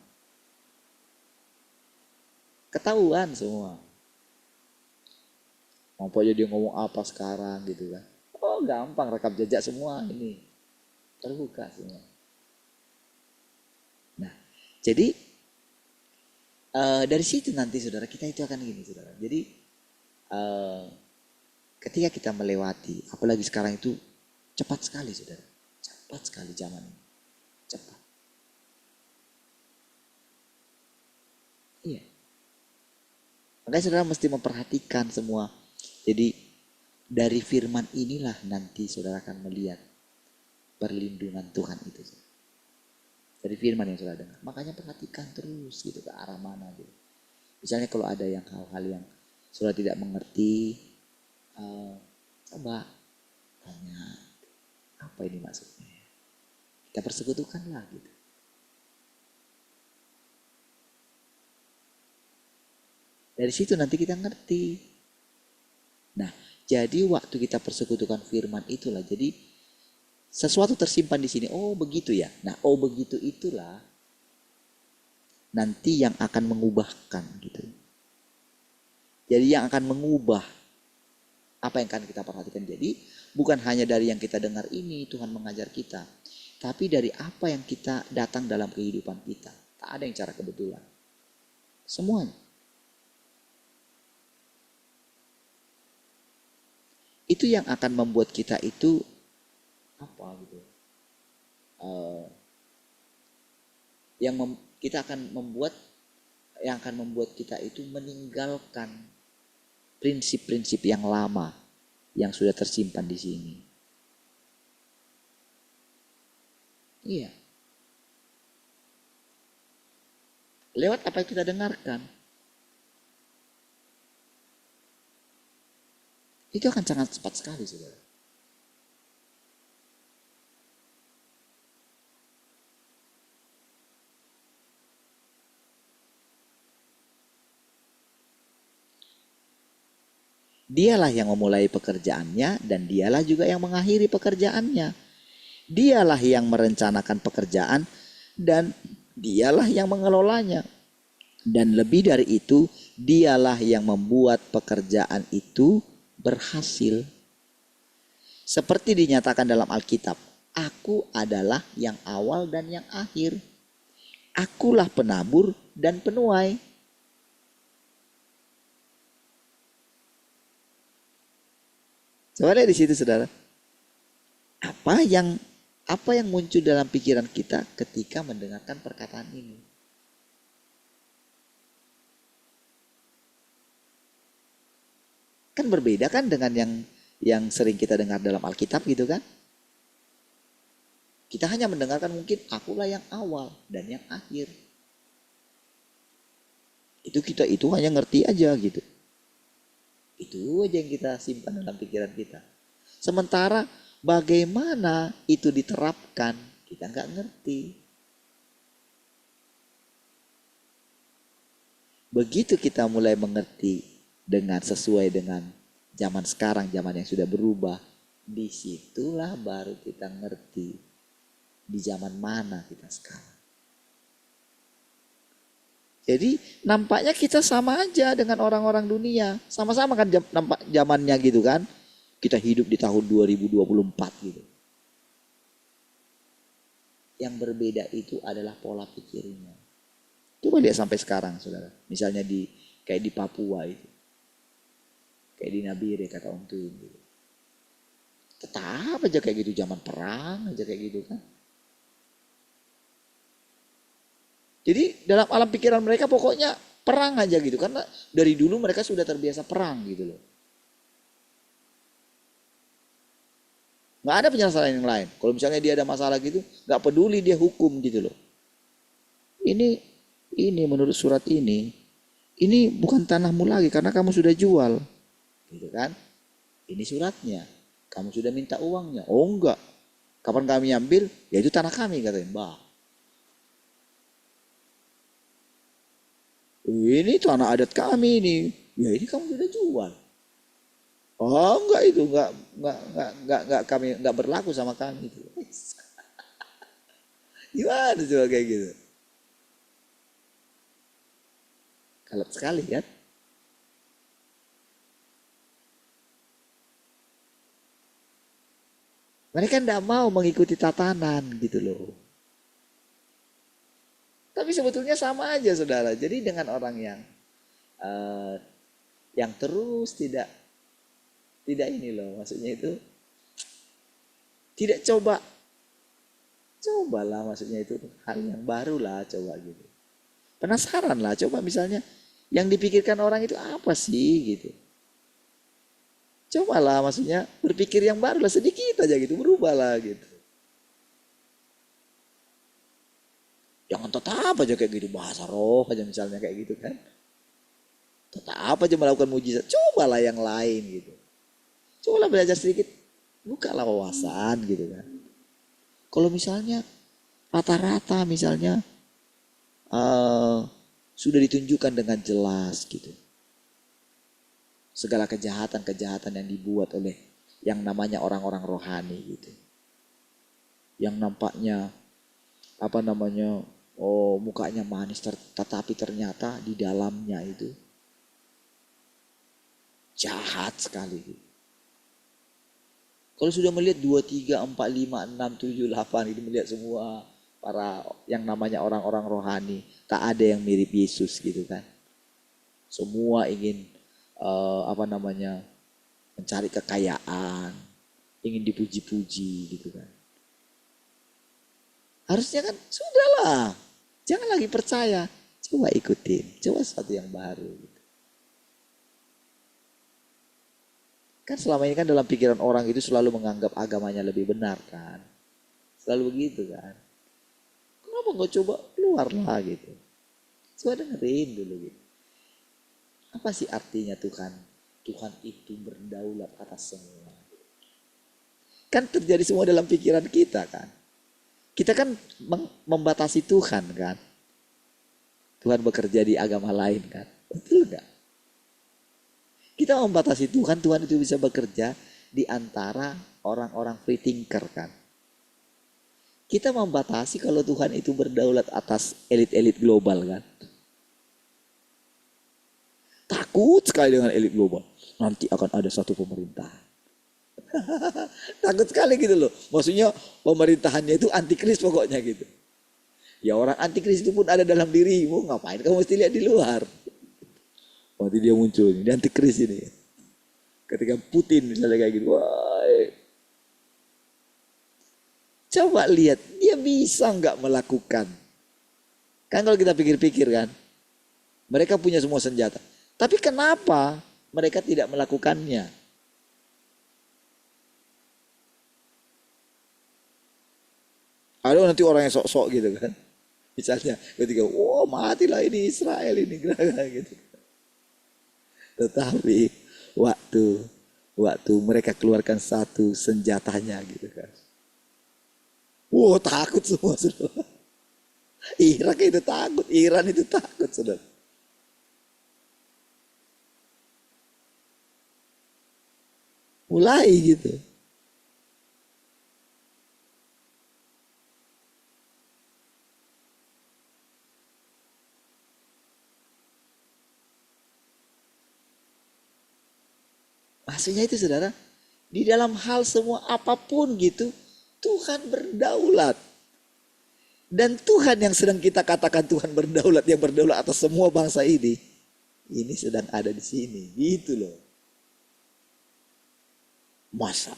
Ketahuan semua. Apa aja dia ngomong apa sekarang gitu kan. Oh gampang rekam jejak semua ini. Terbuka semua. Nah, jadi dari situ nanti saudara kita itu akan gini saudara. Jadi ketika kita melewati, apalagi sekarang itu cepat sekali saudara. Cepat sekali zaman ini. Cepat. Iya. Makanya saudara mesti memperhatikan semua. Jadi dari firman inilah nanti saudara akan melihat perlindungan Tuhan itu. dari firman yang sudah dengar. Makanya perhatikan terus gitu ke arah mana gitu. Misalnya kalau ada yang hal-hal yang sudah tidak mengerti, coba tanya apa ini maksudnya. Kita persekutukanlah gitu. Dari situ nanti kita ngerti. Nah, jadi waktu kita persekutukan firman itulah, jadi sesuatu tersimpan di sini. Oh begitu ya. Nah, oh begitu itulah nanti yang akan mengubahkan gitu. Jadi yang akan mengubah apa yang akan kita perhatikan. Jadi bukan hanya dari yang kita dengar ini Tuhan mengajar kita, tapi dari apa yang kita datang dalam kehidupan kita. Tak ada yang cara kebetulan. Semuanya. Itu yang akan membuat kita itu apa gitu, kita akan membuat kita itu meninggalkan prinsip-prinsip yang lama yang sudah tersimpan di sini. Iya. Lewat apa yang kita dengarkan. Itu akan sangat cepat sekali, saudara. Dialah yang memulai pekerjaannya dan dialah juga yang mengakhiri pekerjaannya. Dialah yang merencanakan pekerjaan dan dialah yang mengelolanya. Dan lebih dari itu, dialah yang membuat pekerjaan itu berhasil. Seperti dinyatakan dalam Alkitab, aku adalah yang awal dan yang akhir. Akulah penabur dan penuai. Coba lihat di situ, saudara. Apa yang muncul dalam pikiran kita ketika mendengarkan perkataan ini? Kan berbeda kan dengan yang sering kita dengar dalam Alkitab gitu kan? Kita hanya mendengarkan mungkin akulah yang awal dan yang akhir. Itu hanya ngerti aja gitu. Itu aja yang kita simpan dalam pikiran kita. Sementara bagaimana itu diterapkan kita nggak ngerti. Begitu kita mulai mengerti sesuai dengan zaman sekarang, zaman yang sudah berubah, disitulah baru kita ngerti di zaman mana kita sekarang. Jadi nampaknya kita sama aja dengan orang-orang dunia. Sama-sama kan nampak zamannya gitu kan. Kita hidup di tahun 2024 gitu. Yang berbeda itu adalah pola pikirnya. Coba lihat sampai sekarang, saudara. Misalnya kayak di Papua itu. Kayak di Nabire kata Om Tuyun gitu. Tetap aja kayak gitu, zaman perang aja kayak gitu kan. Jadi dalam alam pikiran mereka pokoknya perang aja gitu. Karena dari dulu mereka sudah terbiasa perang gitu loh. Nggak ada penyelesaian yang lain. Kalau misalnya dia ada masalah gitu, nggak peduli dia hukum gitu loh. Ini menurut surat ini bukan tanahmu lagi karena kamu sudah jual. Gitu kan? Ini suratnya. Kamu sudah minta uangnya. Oh enggak. Kapan kami ambil? Ya itu tanah kami katanya. Mbak. Ini tanah adat kami ini. Ya ini kamu sudah jual. Oh enggak itu enggak kami enggak berlaku sama kami itu. Gimana coba kayak gitu? Kalap sekali kan? Mereka tidak mau mengikuti tatanan gitu loh. Tapi sebetulnya sama aja saudara. Jadi dengan orang yang terus tidak ini loh, maksudnya itu tidak cobalah maksudnya itu hal yang baru lah coba gitu. Penasaran lah coba misalnya yang dipikirkan orang itu apa sih gitu. Cobalah maksudnya berpikir yang baru lah sedikit aja gitu, berubah lah gitu. Jangan tetap aja kayak gitu, bahasa roh aja misalnya kayak gitu kan. Tetap aja melakukan mujizat, cobalah yang lain gitu. Cobalah belajar sedikit, bukalah wawasan gitu kan. Kalau misalnya rata-rata misalnya eh, sudah ditunjukkan dengan jelas gitu. Segala kejahatan-kejahatan yang dibuat oleh yang namanya orang-orang rohani gitu. Yang nampaknya apa namanya, oh mukanya manis tetapi ternyata di dalamnya itu jahat sekali gitu. Kalau sudah melihat 2, 3, 4, 5, 6, 7, 8 itu melihat semua para yang namanya orang-orang rohani, tak ada yang mirip Yesus gitu kan. Semua ingin apa namanya, mencari kekayaan, ingin dipuji-puji gitu kan. Harusnya kan sudahlah, jangan lagi percaya, coba ikutin, coba sesuatu yang baru gitu. Kan selama ini kan dalam pikiran orang itu selalu menganggap agamanya lebih benar kan. Selalu begitu kan. Kenapa nggak coba keluar lah gitu. Coba dengerin dulu gitu. Apa sih artinya Tuhan? Tuhan itu berdaulat atas semua. Kan terjadi semua dalam pikiran kita kan. Kita kan membatasi Tuhan kan. Tuhan bekerja di agama lain kan. Betul nggak? Kita membatasi Tuhan, Tuhan itu bisa bekerja di antara orang-orang free thinker kan. Kita membatasi kalau Tuhan itu berdaulat atas elit-elit global kan. Takut sekali dengan elit global. Nanti akan ada satu pemerintahan. Takut sekali gitu loh. Maksudnya pemerintahannya itu antikris pokoknya gitu. Ya orang antikris itu pun ada dalam dirimu. Ngapain kamu mesti lihat di luar. Nanti dia muncul ini. Dia antikris ini. Ketika Putin misalnya kayak gitu. Wah, coba lihat. Dia bisa nggak melakukan. Kan kalau kita pikir-pikir kan. Mereka punya semua senjata. Tapi kenapa mereka tidak melakukannya? Ada nanti orang yang sok-sok gitu kan. Misalnya ketika, wah matilah ini Israel ini gitu. Tetapi waktu mereka keluarkan satu senjatanya gitu kan. Wah takut semua saudara. Irak itu takut, Iran itu takut saudara. Mulai gitu. Maksudnya itu saudara, di dalam hal semua apapun gitu, Tuhan berdaulat. Dan Tuhan yang sedang kita katakan Tuhan berdaulat, yang berdaulat atas semua bangsa ini sedang ada di sini, gitu loh. Masa?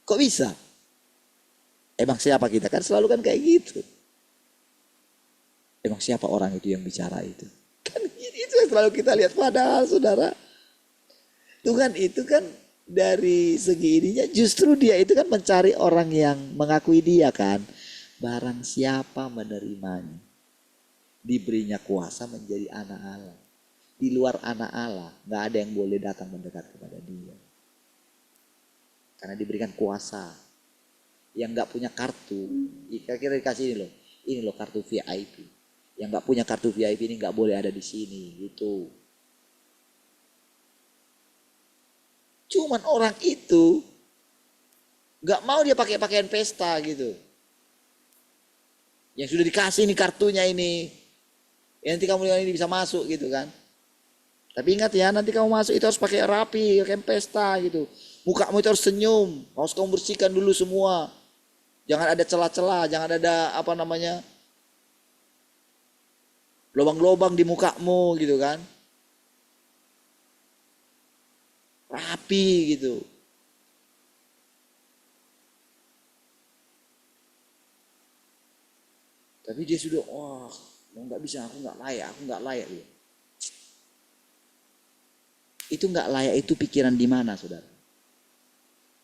Kok bisa? Emang siapa kita? Kan selalu kan kayak gitu. Emang siapa orang itu yang bicara itu? Kan itu yang selalu kita lihat. Padahal saudara, Tuhan itu kan dari segi ininya justru dia itu kan mencari orang yang mengakui dia kan. Barang siapa menerimanya, diberinya kuasa menjadi anak Allah. Di luar anak Allah, gak ada yang boleh datang mendekat kepada dia. Karena diberikan kuasa. Yang gak punya kartu, kira-kira dikasih ini loh kartu VIP. Yang gak punya kartu VIP ini gak boleh ada di sini gitu. Cuman orang itu gak mau dia pakai pakaian pesta gitu. Yang sudah dikasih ini kartunya ini. Nanti kamu ini bisa masuk gitu kan. Tapi ingat ya, nanti kamu masuk itu harus pakai rapi, pakai pesta gitu. Mukamu itu harus senyum, harus kamu bersihkan dulu semua. Jangan ada celah-celah, jangan ada apa namanya, lubang-lubang di mukamu gitu kan. Rapi gitu. Tapi dia sudah, wah, nggak bisa, aku nggak layak gitu. Itu nggak layak itu pikiran di mana saudara?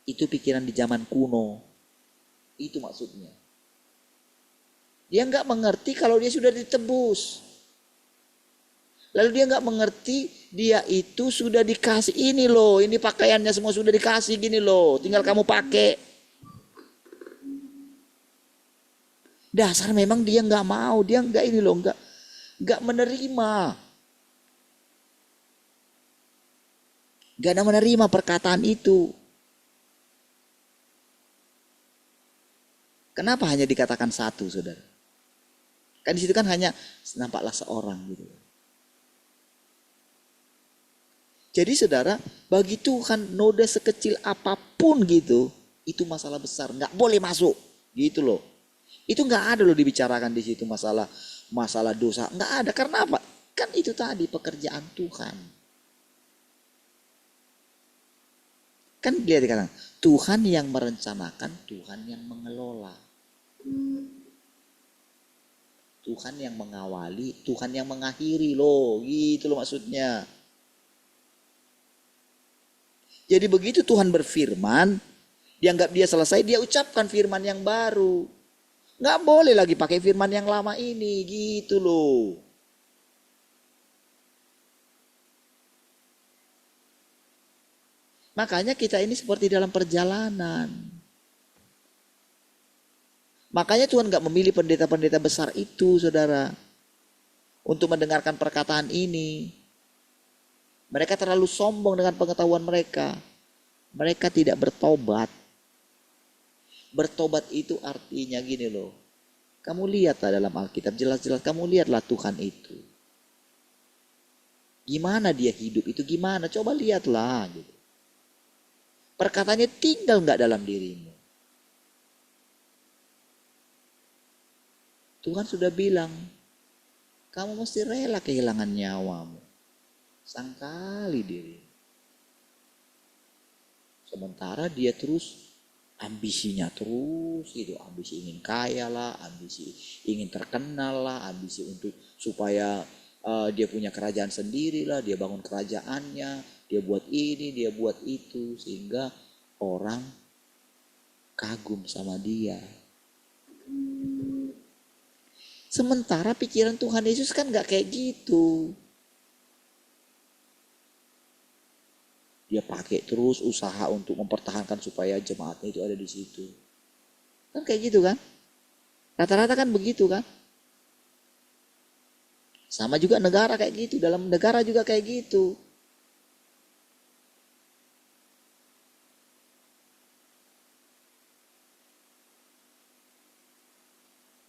Itu pikiran di zaman kuno. Itu maksudnya. Dia nggak mengerti kalau dia sudah ditebus. Lalu dia nggak mengerti dia itu sudah dikasih ini loh. Ini pakaiannya semua sudah dikasih gini loh. Tinggal kamu pakai. Dasar memang dia nggak mau. Dia nggak ini loh. Nggak menerima. Nggak menerima perkataan itu. Kenapa hanya dikatakan satu, saudara? Kan di situ kan hanya nampaklah seorang gitu. Jadi saudara, bagi Tuhan noda sekecil apapun gitu, itu masalah besar, nggak boleh masuk, gitu loh. Itu nggak ada loh dibicarakan di situ masalah dosa, nggak ada. Karena apa? Kan itu tadi pekerjaan Tuhan. Kan dia dikatakan Tuhan yang merencanakan, Tuhan yang mengelola. Tuhan yang mengawali, Tuhan yang mengakhiri loh, gitu loh maksudnya. Jadi begitu Tuhan berfirman, dianggap dia selesai, dia ucapkan firman yang baru. Nggak boleh lagi pakai firman yang lama ini, gitu loh. Makanya kita ini seperti dalam perjalanan. Makanya Tuhan gak memilih pendeta-pendeta besar itu, saudara, untuk mendengarkan perkataan ini. Mereka terlalu sombong dengan pengetahuan mereka. Mereka tidak bertobat. Bertobat itu artinya gini loh. Kamu lihatlah dalam Alkitab, jelas-jelas kamu lihatlah Tuhan itu. Gimana dia hidup itu, gimana? Coba lihatlah. Gitu. Perkataannya tinggal gak dalam dirimu. Tuhan sudah bilang, kamu mesti rela kehilangan nyawamu. Sangkali diri. Sementara dia terus ambisinya terus gitu. Ambisi ingin kaya lah, ambisi ingin terkenal lah, ambisi untuk supaya dia punya kerajaan sendiri lah. Dia bangun kerajaannya, dia buat ini, dia buat itu. Sehingga orang kagum sama dia. Sementara pikiran Tuhan Yesus kan gak kayak gitu. Dia pakai terus usaha untuk mempertahankan supaya jemaatnya itu ada di situ. Kan kayak gitu kan? Rata-rata kan begitu kan? Sama juga negara kayak gitu. Dalam negara juga kayak gitu.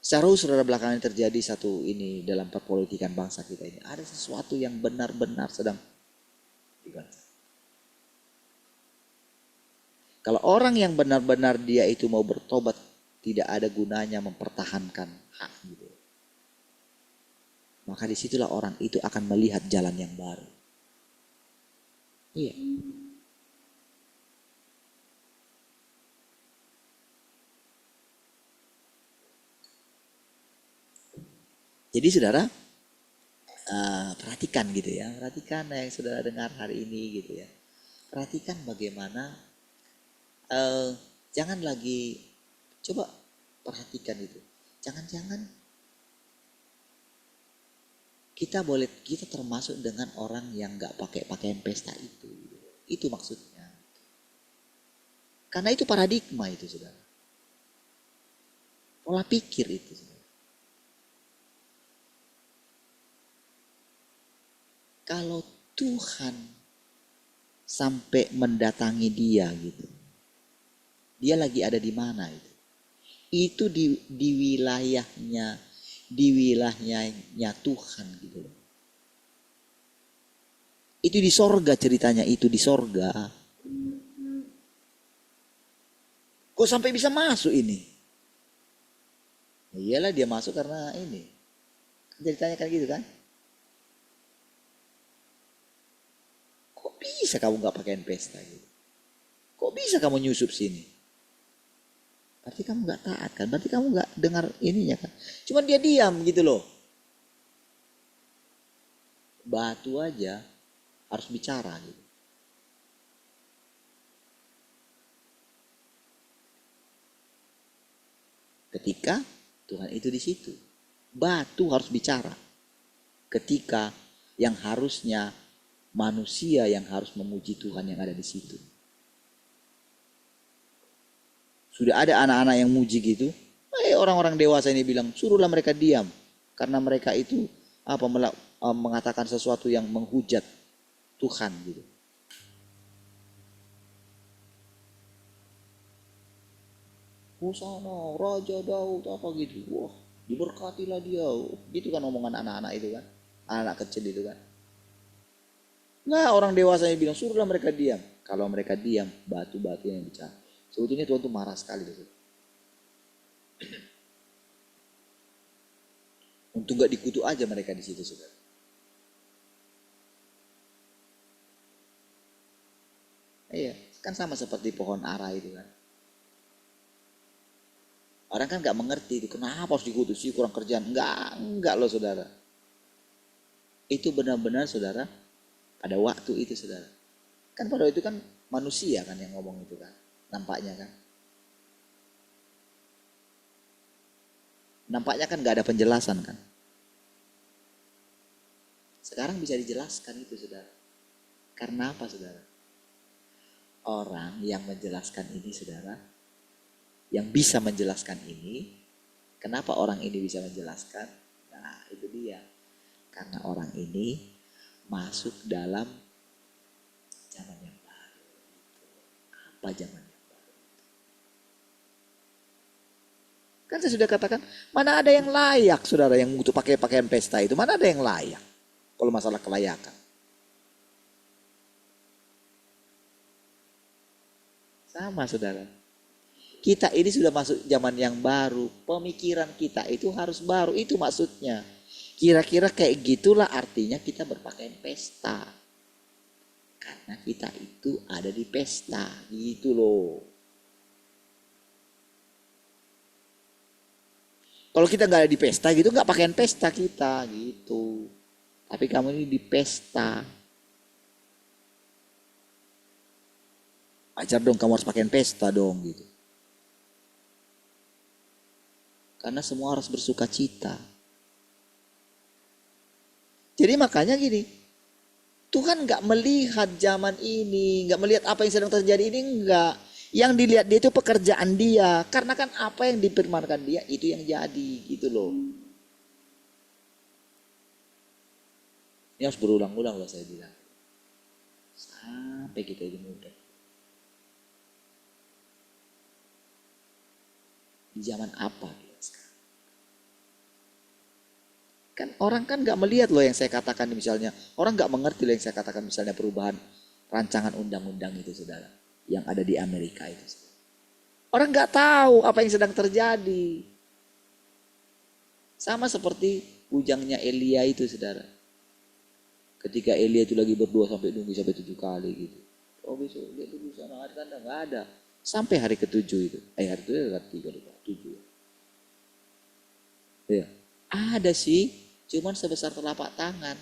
Secara saudara belakangan terjadi satu ini dalam perpolitikan bangsa kita ini. Ada sesuatu yang benar-benar sedang dibahas. Kalau orang yang benar-benar dia itu mau bertobat, tidak ada gunanya mempertahankan hak gitu. Maka disitulah orang itu akan melihat jalan yang baru. Iya. Jadi saudara, perhatikan gitu ya. Perhatikan yang saudara dengar hari ini gitu ya. Perhatikan bagaimana, jangan lagi, coba perhatikan itu. Jangan-jangan kita termasuk dengan orang yang gak pakai pakaian pesta itu. Itu maksudnya. Karena itu paradigma itu saudara. Pola pikir itu saudara. Kalau Tuhan sampai mendatangi dia gitu. Dia lagi ada di mana itu? Itu di wilayahnya Tuhan gitu. Itu di sorga ceritanya, itu di sorga. Kok sampai bisa masuk ini? Ya iyalah dia masuk karena ini. Ceritanya kan gitu kan? Kok bisa kamu gak pakaian pesta gitu? Kok bisa kamu nyusup sini? Berarti kamu gak taat kan? Berarti kamu gak dengar ininya kan? Cuman dia diam gitu loh. Batu aja harus bicara gitu. ketika Tuhan itu di situ. Batu harus bicara ketika yang harusnya manusia yang harus memuji Tuhan yang ada di situ. Sudah ada anak-anak yang muji gitu. Orang-orang dewasa ini bilang, suruhlah mereka diam. Karena mereka itu mengatakan sesuatu yang menghujat Tuhan gitu. Hosana, Raja Daud apa gitu. Wah, diberkatilah dia. Gitu kan omongan anak-anak itu kan. Anak kecil itu kan. Nah, orang dewasa yang bilang, suruhlah mereka diam. Kalau mereka diam, batu-batu yang bicara. Sebetulnya Tuhan tuh marah sekali. Untuk gak dikutuk aja mereka di situ, saudara. Iya, kan sama seperti pohon ara itu kan. Orang kan gak mengerti itu, kenapa harus dikutuk sih, kurang kerjaan. Enggak loh saudara. Itu benar-benar saudara, pada waktu itu saudara. Kan pada waktu itu kan manusia kan yang ngomong itu kan. Nampaknya kan. Nampaknya kan gak ada penjelasan kan. Sekarang bisa dijelaskan itu saudara. Karena apa saudara? Orang yang menjelaskan ini saudara, yang bisa menjelaskan ini, kenapa orang ini bisa menjelaskan? Nah itu dia. Karena orang ini masuk dalam zaman yang baru. Apa zaman yang baru? Kan saya sudah katakan, mana ada yang layak saudara yang untuk pakai pakaian pesta itu, mana ada yang layak? Kalau masalah kelayakan. Sama saudara. Kita ini sudah masuk zaman yang baru. Pemikiran kita itu harus baru. Itu maksudnya. Kira-kira kayak gitulah artinya kita berpakaian pesta. Karena kita itu ada di pesta. Gitu loh. Kalau kita nggak ada di pesta gitu, nggak pakaian pesta kita gitu. Tapi kamu ini di pesta. Ajar dong, kamu harus pakaian pesta dong gitu. Karena semua harus bersuka cita. Jadi makanya gini, Tuhan gak melihat zaman ini, gak melihat apa yang sedang terjadi ini, enggak. Yang dilihat dia itu pekerjaan dia. Karena kan apa yang difirmankan dia itu yang jadi gitu loh. Ini harus berulang-ulang loh saya bilang. Sampai kita ini mudah. Di zaman apa kita sekarang? Kan orang kan nggak melihat loh yang saya katakan misalnya. Orang nggak mengerti loh yang saya katakan misalnya perubahan rancangan undang-undang itu saudara. Yang ada di Amerika itu saudara. Orang nggak tahu apa yang sedang terjadi. Sama seperti bujangnya Elia itu saudara. Ketika Elia itu lagi berdoa sampai nunggu sampai 7 kali gitu. Oh besok dia tunggu sana ada tanda, nggak ada. Sampai hari ke-7 itu. Hari itu hari 3 lupa. 7. Ya. Ada sih, cuman sebesar telapak tangan.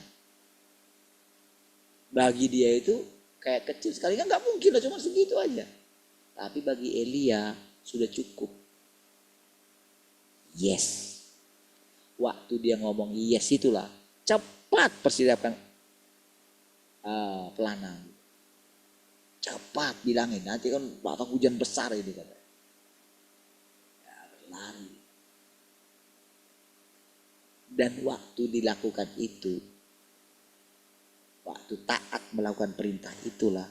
Bagi dia itu kayak kecil sekali, kan nggak mungkin lah, cuma segitu aja. Tapi bagi Elia sudah cukup. Yes. Waktu dia ngomong yes itulah, cepat persiapkan pelana. Cepat bilangin, nanti kan bakal hujan besar ini katanya. Lari. Dan waktu dilakukan itu, waktu taat melakukan perintah itulah,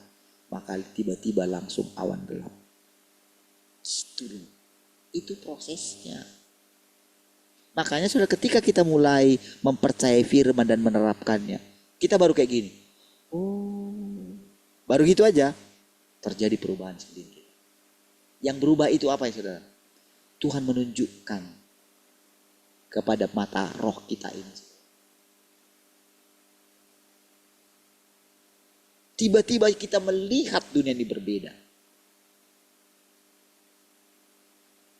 maka tiba-tiba langsung awan gelap. Itu prosesnya. Makanya sudah ketika kita mulai mempercayai firman dan menerapkannya, kita baru kayak gini. Oh, baru gitu aja terjadi perubahan sedikit. Yang berubah itu apa ya saudara? Tuhan menunjukkan kepada mata roh kita ini. Tiba-tiba kita melihat dunia ini berbeda.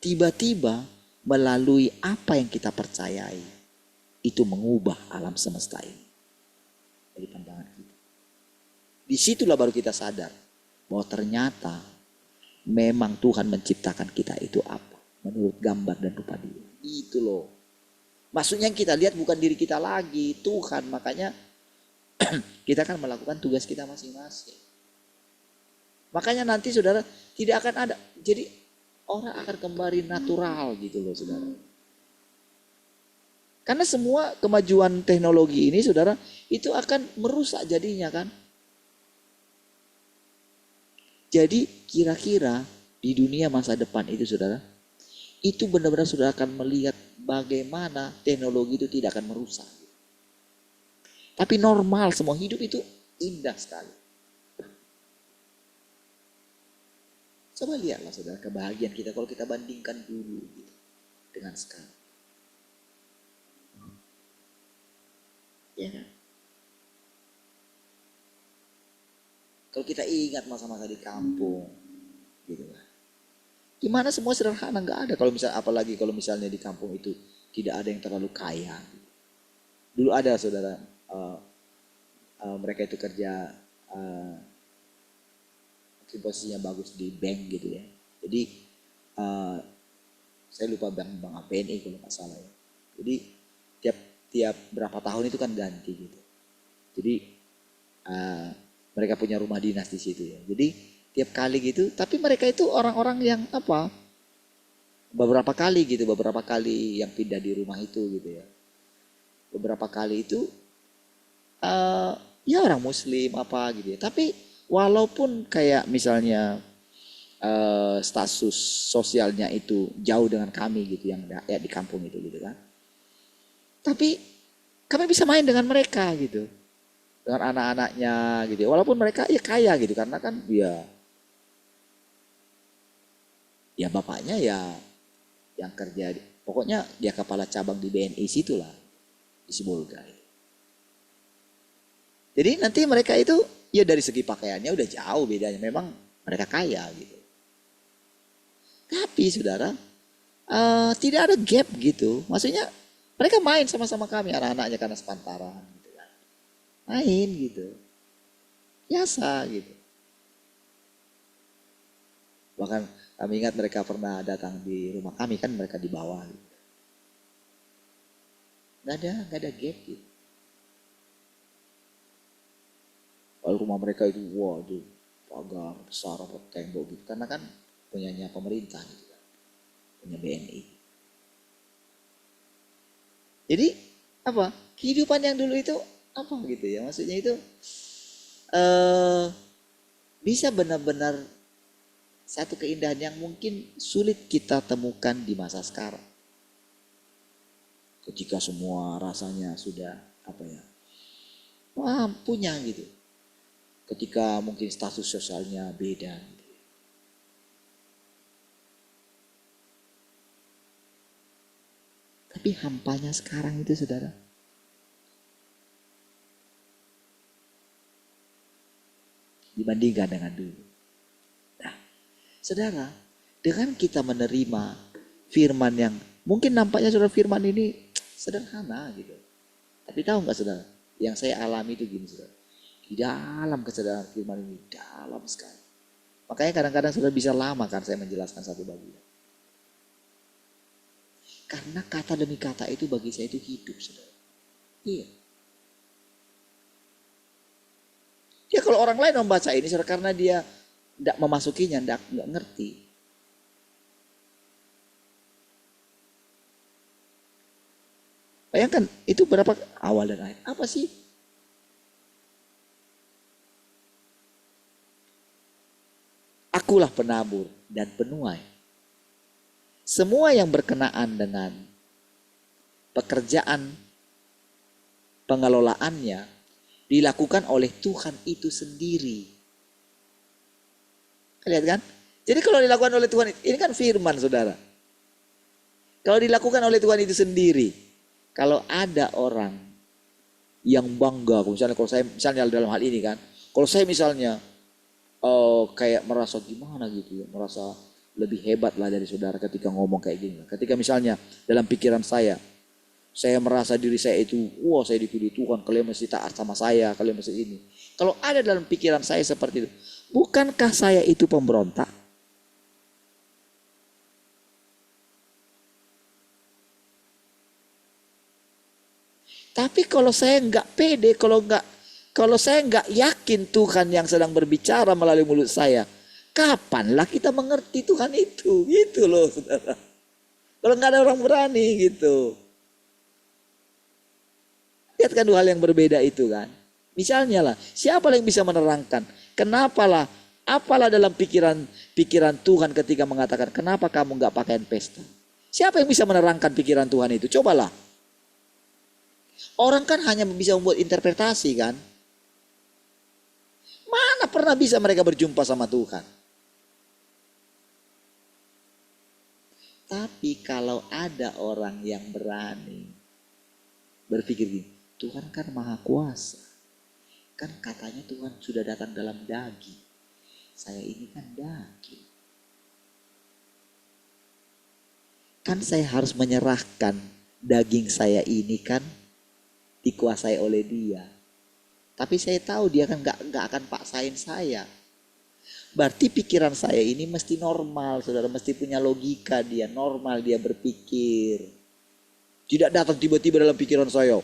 Tiba-tiba melalui apa yang kita percayai, itu mengubah alam semesta ini. Dari pandangan kita. Disitulah baru kita sadar bahwa ternyata memang Tuhan menciptakan kita itu apa? menurut gambar dan rupa dia. Itu loh. Maksudnya yang kita lihat bukan diri kita lagi, Tuhan. Makanya kita akan melakukan tugas kita masing-masing. Makanya nanti saudara tidak akan ada. Jadi orang akan kembali natural gitu loh saudara. Karena semua kemajuan teknologi ini saudara itu akan merusak jadinya kan. Jadi kira-kira di dunia masa depan itu saudara, itu benar-benar saudara akan melihat bagaimana teknologi itu tidak akan merusak. Tapi normal, semua hidup itu indah sekali. Coba lihatlah saudara kebahagiaan kita kalau kita bandingkan dulu gitu, dengan sekarang. Ya kan? Kalau kita ingat masa-masa di kampung, gitu kan. Gimana semua sederhana, nggak ada. Kalau misalnya, apalagi kalau misalnya di kampung itu tidak ada yang terlalu kaya. Dulu ada saudara, mereka itu kerja posisinya bagus di bank gitu ya. Jadi saya lupa bank APNI kalau nggak salah ya. Jadi tiap berapa tahun itu kan ganti gitu. Jadi mereka punya rumah dinas di situ ya. Jadi tiap kali gitu, tapi mereka itu orang-orang yang apa? Beberapa kali yang pindah di rumah itu gitu ya. Beberapa kali itu ya orang muslim apa gitu ya. Tapi walaupun kayak misalnya status sosialnya itu jauh dengan kami gitu yang ya di kampung itu gitu kan. Tapi kami bisa main dengan mereka gitu. Dengan anak-anaknya gitu. Walaupun mereka ya kaya gitu karena kan ya bapaknya ya yang kerja pokoknya dia kepala cabang di BNI situlah di Sibolga. Jadi nanti mereka itu ya dari segi pakaiannya udah jauh bedanya, memang mereka kaya gitu. Tapi saudara tidak ada gap gitu, maksudnya mereka main sama-sama kami anak-anaknya karena sepantaran gitu kan, main gitu, biasa gitu. Bahkan kami ingat mereka pernah datang di rumah kami kan mereka di bawah gitu. Gak ada gap gitu. Kalau rumah mereka itu waduh pagar besar apa tembok gitu karena kan punyanya pemerintah gitu kan, punya BNI. Jadi apa kehidupan yang dulu itu apa gitu ya, maksudnya itu bisa benar-benar satu keindahan yang mungkin sulit kita temukan di masa sekarang. Ketika semua rasanya sudah apa ya, wah punya gitu. Ketika mungkin status sosialnya beda. Tapi hampanya sekarang itu saudara. Dibandingkan dengan dulu. Nah, saudara, dengan kita menerima firman yang mungkin nampaknya saudara firman ini sederhana gitu. Tapi tahu nggak saudara, yang saya alami itu gini saudara. Di dalam kesadaran firman ini dalam sekali. Makanya kadang-kadang saudara bisa lama kan saya menjelaskan satu bagian. Karena kata demi kata itu bagi saya itu hidup saudara. Iya. Ya kalau orang lain membaca ini saudara karena dia tidak memasukinya, tidak ngerti. Bayangkan itu berapa awal dan akhir. Apa sih? Akulah penabur dan penuai. Semua yang berkenaan dengan pekerjaan pengelolaannya dilakukan oleh Tuhan itu sendiri. Lihat kan? Jadi kalau dilakukan oleh Tuhan, ini kan firman saudara. Kalau dilakukan oleh Tuhan itu sendiri, kalau ada orang yang bangga, misalnya kalau saya misalnya dalam hal ini kan, kalau saya misalnya kayak merasa gimana gitu ya, merasa lebih hebat lah dari saudara ketika ngomong kayak gini. Ketika misalnya dalam pikiran saya merasa diri saya itu, wah saya dipilih Tuhan, kalian mesti taat sama saya, kalian mesti ini. Kalau ada dalam pikiran saya seperti itu, bukankah saya itu pemberontak? Tapi kalau saya nggak pede, kalau saya nggak yakin Tuhan yang sedang berbicara melalui mulut saya, kapanlah kita mengerti Tuhan itu? Gitu loh, saudara. Kalau nggak ada orang berani gitu. Lihat kan dua hal yang berbeda itu kan. Misalnya lah, siapa yang bisa menerangkan? Kenapalah, apalah dalam pikiran Tuhan ketika mengatakan, kenapa kamu nggak pakaian pesta? Siapa yang bisa menerangkan pikiran Tuhan itu? Cobalah. Orang kan hanya bisa membuat interpretasi kan. Mana pernah bisa mereka berjumpa sama Tuhan? Tapi kalau ada orang yang berani berpikir gini, Tuhan kan maha kuasa. Kan katanya Tuhan sudah datang dalam daging. Saya ini kan daging. Kan saya harus menyerahkan daging saya ini kan dikuasai oleh dia. Tapi saya tahu dia kan gak akan paksain saya. Berarti pikiran saya ini mesti normal, saudara. Mesti punya logika dia, normal dia berpikir. Tidak datang tiba-tiba dalam pikiran saya.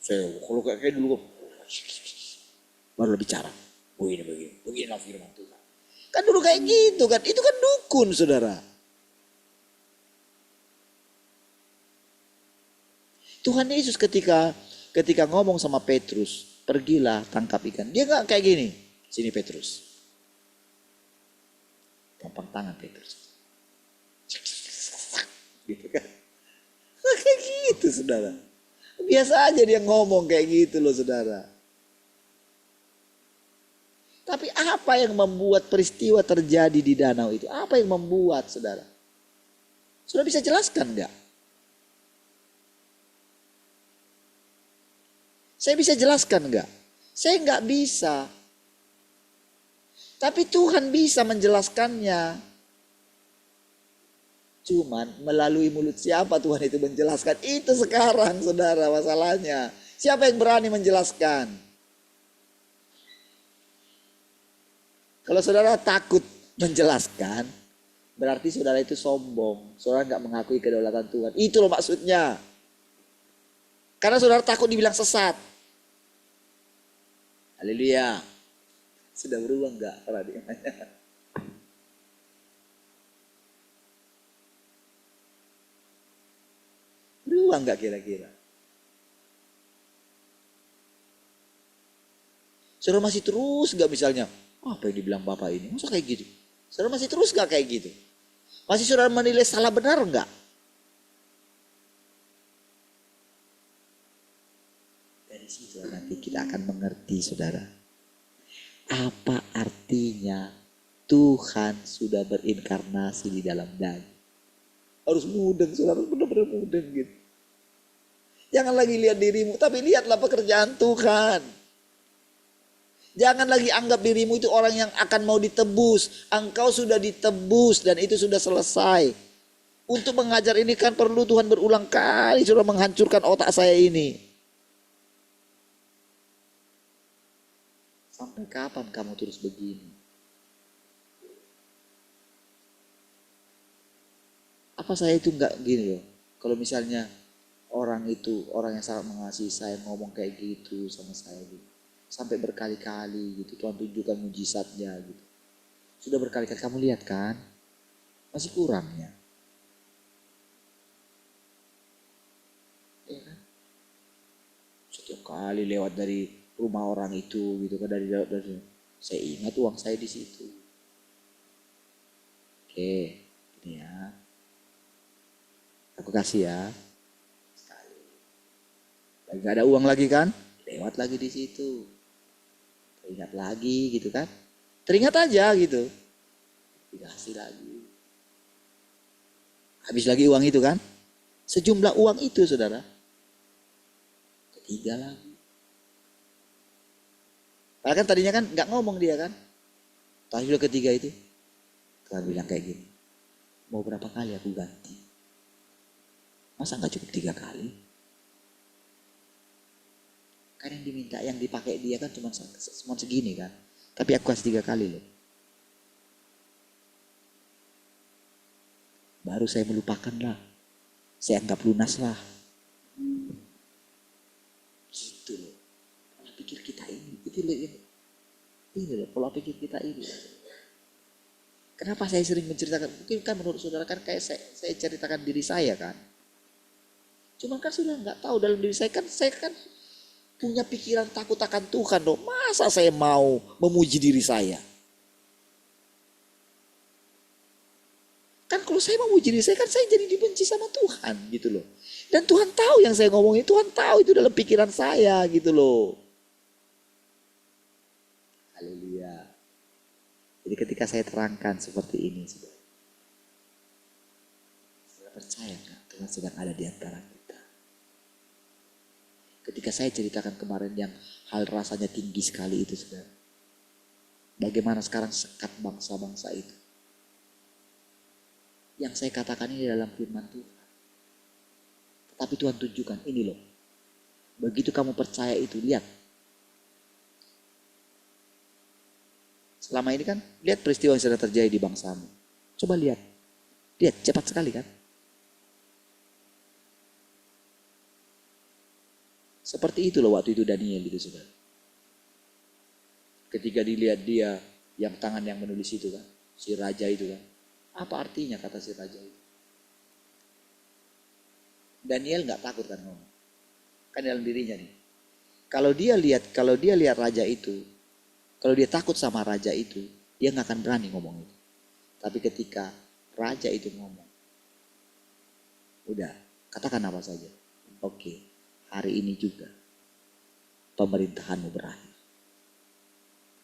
Saya kalau kayak dulu, baru bicara. Beginilah firman Tuhan. Kan dulu kayak gitu kan, itu kan dukun, saudara. Tuhan Yesus ketika ngomong sama Petrus, pergilah tangkap ikan. Dia gak kayak gini, sini Petrus. Gampang tangan Petrus. Gitu kan. Kayak gitu saudara. Biasa aja dia ngomong kayak gitu loh saudara. Tapi apa yang membuat peristiwa terjadi di danau itu? Apa yang membuat saudara? Saudara bisa jelaskan enggak? Saya bisa jelaskan enggak? Saya enggak bisa. Tapi Tuhan bisa menjelaskannya. Cuman melalui mulut siapa Tuhan itu menjelaskan? Itu sekarang saudara masalahnya. Siapa yang berani menjelaskan? Kalau saudara takut menjelaskan, berarti saudara itu sombong. Saudara nggak mengakui kedaulatan Tuhan. Itu loh maksudnya. Karena saudara takut dibilang sesat. Haleluya. Sudah berubah enggak paradigmanya? Berubah enggak kira-kira? Saudara masih terus enggak misalnya, apa yang dibilang Bapak ini? Masa kayak gitu? Saudara masih terus enggak kayak gitu? Masih saudara menilai salah benar enggak? Dari situ nanti kita akan mengerti saudara. Apa artinya Tuhan sudah berinkarnasi di dalam daging? Harus mudeng, saudara, benar-benar mudeng gitu. Jangan lagi lihat dirimu, tapi lihatlah pekerjaan Tuhan. Jangan lagi anggap dirimu itu orang yang akan mau ditebus. Engkau sudah ditebus dan itu sudah selesai. Untuk mengajar ini kan perlu Tuhan berulang kali sudah menghancurkan otak saya ini. Sampai kapan kamu terus begini? Apa saya itu enggak gini loh. Kalau misalnya orang yang sangat mengasihi saya ngomong kayak gitu sama saya gitu. Sampai berkali-kali gitu Tuhan tunjukkan mujizatnya gitu. Sudah berkali-kali kamu lihat kan? Masih kurangnya. Ya kan? Setiap kali lewat dari rumah orang itu gitu kan dari saya ingat uang saya di situ. Oke, ini ya. Aku kasih ya. Sekali. Lagi gak ada uang lagi kan? Lewat lagi di situ. Teringat lagi gitu kan? Teringat aja gitu. Dikasih lagi. Habis lagi uang itu kan? Sejumlah uang itu saudara. Ketiga lagi. Padahal kan tadinya kan gak ngomong dia kan? Tapi sudah ketiga itu. Tuhan bilang kayak gini. Mau berapa kali aku ganti? Masa gak cukup 3 kali? Kan yang diminta, yang dipakai dia kan cuma segini kan. Tapi aku kasih 3 kali loh. Baru saya melupakan lah. Saya anggap lunas lah. ini loh pola pikir kita ini. Kenapa saya sering menceritakan? Mungkin kan menurut saudara kan kayak saya ceritakan diri saya kan. Cuman kan sudah nggak tahu dalam diri saya kan punya pikiran takut akan Tuhan dong. Masa saya mau memuji diri saya? Kan kalau saya memuji diri saya kan saya jadi dibenci sama Tuhan gitu loh. Dan Tuhan tahu yang saya ngomongin, Tuhan tahu itu dalam pikiran saya gitu loh. Haleluya. Jadi ketika saya terangkan seperti ini, saudara percaya nggak Tuhan sedang ada di antara kita? Ketika saya ceritakan kemarin yang hal rasanya tinggi sekali itu, saudara, bagaimana sekarang sekat bangsa-bangsa itu? Yang saya katakan ini dalam firman Tuhan. Tapi Tuhan tunjukkan, ini loh. Begitu kamu percaya itu, lihat. Selama ini kan, lihat peristiwa yang sedang terjadi di bangsamu. Coba lihat. Lihat, cepat sekali kan. Seperti itu loh waktu itu Daniel itu, saudara. Ketika dilihat dia, yang tangan yang menulis itu kan. Si raja itu kan. Apa artinya kata si raja itu? Daniel nggak takut kan ngomong. Kan dalam dirinya nih. Kalau dia lihat raja itu, kalau dia takut sama raja itu, dia nggak akan berani ngomong itu. Tapi ketika raja itu ngomong, udah katakan apa saja. Oke, hari ini juga pemerintahanmu berakhir.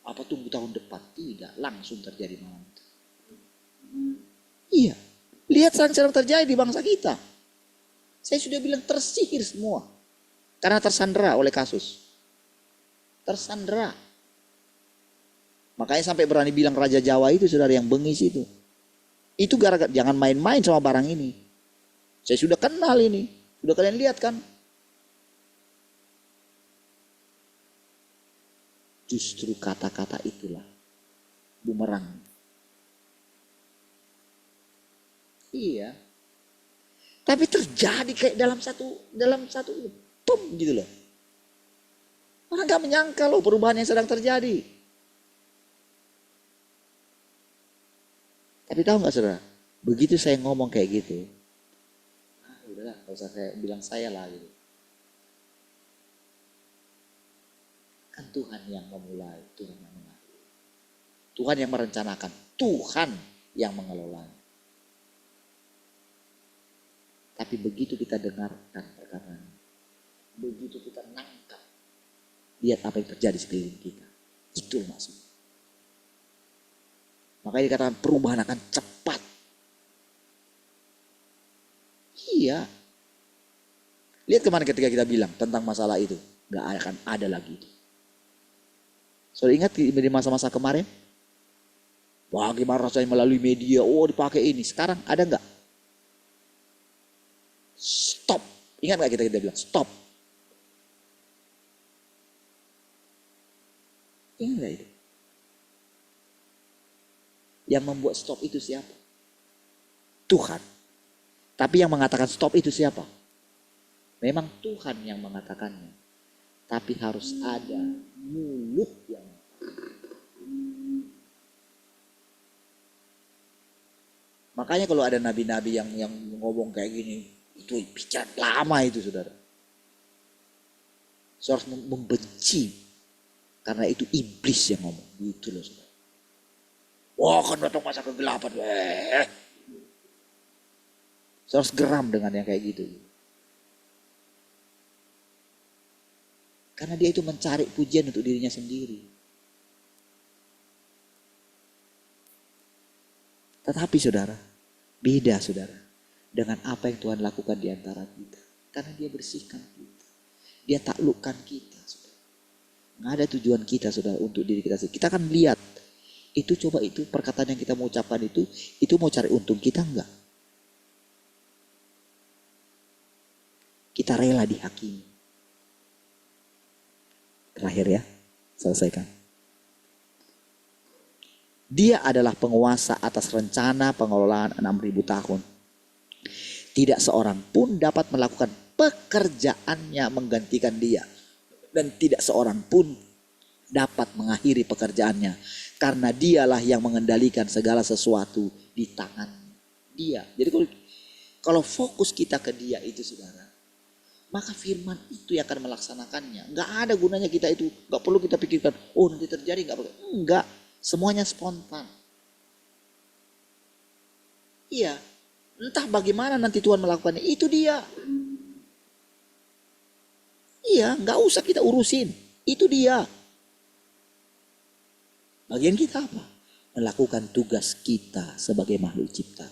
Apa tunggu tahun depan? Tidak, langsung terjadi malam itu. Iya, lihat sedang terjadi di bangsa kita. Saya sudah bilang tersihir semua. Karena tersandera oleh kasus. Tersandera. Makanya sampai berani bilang Raja Jawa itu, saudara, yang bengis itu. Itu gara-gara jangan main-main sama barang ini. Saya sudah kenal ini. Sudah kalian lihat kan? Justru kata-kata itulah bumerang. Iya. Tapi terjadi kayak dalam satu pum gitu loh. Orang gak menyangka loh perubahan yang sedang terjadi. Tapi tahu gak saudara? Begitu saya ngomong kayak gitu. Udahlah, gak usah saya bilang saya lah gitu. Kan Tuhan yang memulai, Tuhan yang mengakhiri. Tuhan yang merencanakan, Tuhan yang mengelolanya. Tapi begitu kita dengarkan perkataan, begitu kita nangkap, lihat apa yang terjadi sekeliling kita. Itu maksudnya. Makanya dikatakan perubahan akan cepat. Iya. Lihat kemana ketika kita bilang tentang masalah itu. Gak akan ada lagi itu. Soalnya ingat di masa-masa kemarin? Wah gimana rasanya melalui media, oh dipakai ini. Sekarang ada gak? Stop. Ingat gak kita bilang stop. Ingat gak itu? Yang membuat stop itu siapa? Tuhan. Tapi yang mengatakan stop itu siapa? Memang Tuhan yang mengatakannya. Tapi harus ada mulut yang. Makanya kalau ada nabi-nabi yang ngomong kayak gini, itu bicara lama itu saudara. Saya harus membenci. Karena itu iblis yang ngomong. Gitu loh saudara. Wah kan datang masa kegelapan. Saya harus geram dengan yang kayak gitu. Karena dia itu mencari pujian untuk dirinya sendiri. Tetapi saudara, beda saudara. Dengan apa yang Tuhan lakukan di antara kita. Karena dia bersihkan kita. Dia taklukkan kita saudara. Nggak ada tujuan kita saudara untuk diri kita sendiri. Kita kan lihat. Itu coba itu perkataan yang kita mau ucapkan itu mau cari untung kita enggak? Kita rela dihakimi. Terakhir ya, selesaikan. Dia adalah penguasa atas rencana pengelolaan 6.000 tahun. Tidak seorang pun dapat melakukan pekerjaannya menggantikan dia. Dan tidak seorang pun dapat mengakhiri pekerjaannya. Karena dialah yang mengendalikan segala sesuatu di tangan dia. Jadi kalau fokus kita ke dia itu saudara, maka firman itu yang akan melaksanakannya. Nggak ada gunanya kita itu, nggak perlu kita pikirkan, oh nanti terjadi, nggak perlu. Enggak, semuanya spontan. Iya, entah bagaimana nanti Tuhan melakukannya, itu dia. Iya, nggak usah kita urusin, itu dia. Bagian kita apa? Melakukan tugas kita sebagai makhluk cipta.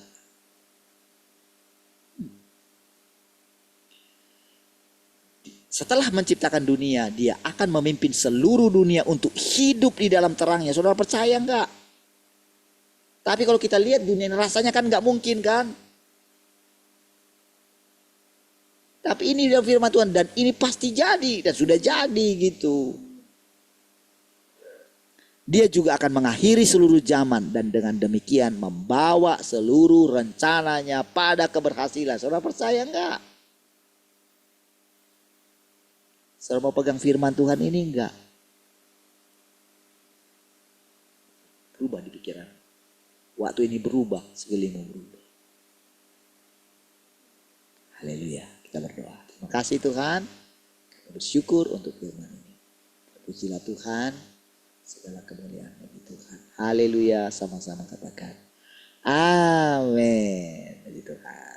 Setelah menciptakan dunia, dia akan memimpin seluruh dunia untuk hidup di dalam terangnya. Saudara percaya enggak? Tapi kalau kita lihat dunia ini rasanya kan enggak mungkin kan? Tapi ini dalam firman Tuhan dan ini pasti jadi dan sudah jadi gitu. Dia juga akan mengakhiri seluruh zaman dan dengan demikian membawa seluruh rencananya pada keberhasilan. Saudara percaya enggak? Saudara mau pegang firman Tuhan ini enggak? Berubah di pikiran. Waktu ini berubah, sekelilingmu berubah. Haleluya, kita berdoa. Terima kasih Tuhan. Kita bersyukur untuk firman ini. Pujilah Tuhan, segala kemuliaan bagi Tuhan. Haleluya, sama-sama katakan. Amin. Bagi Tuhan.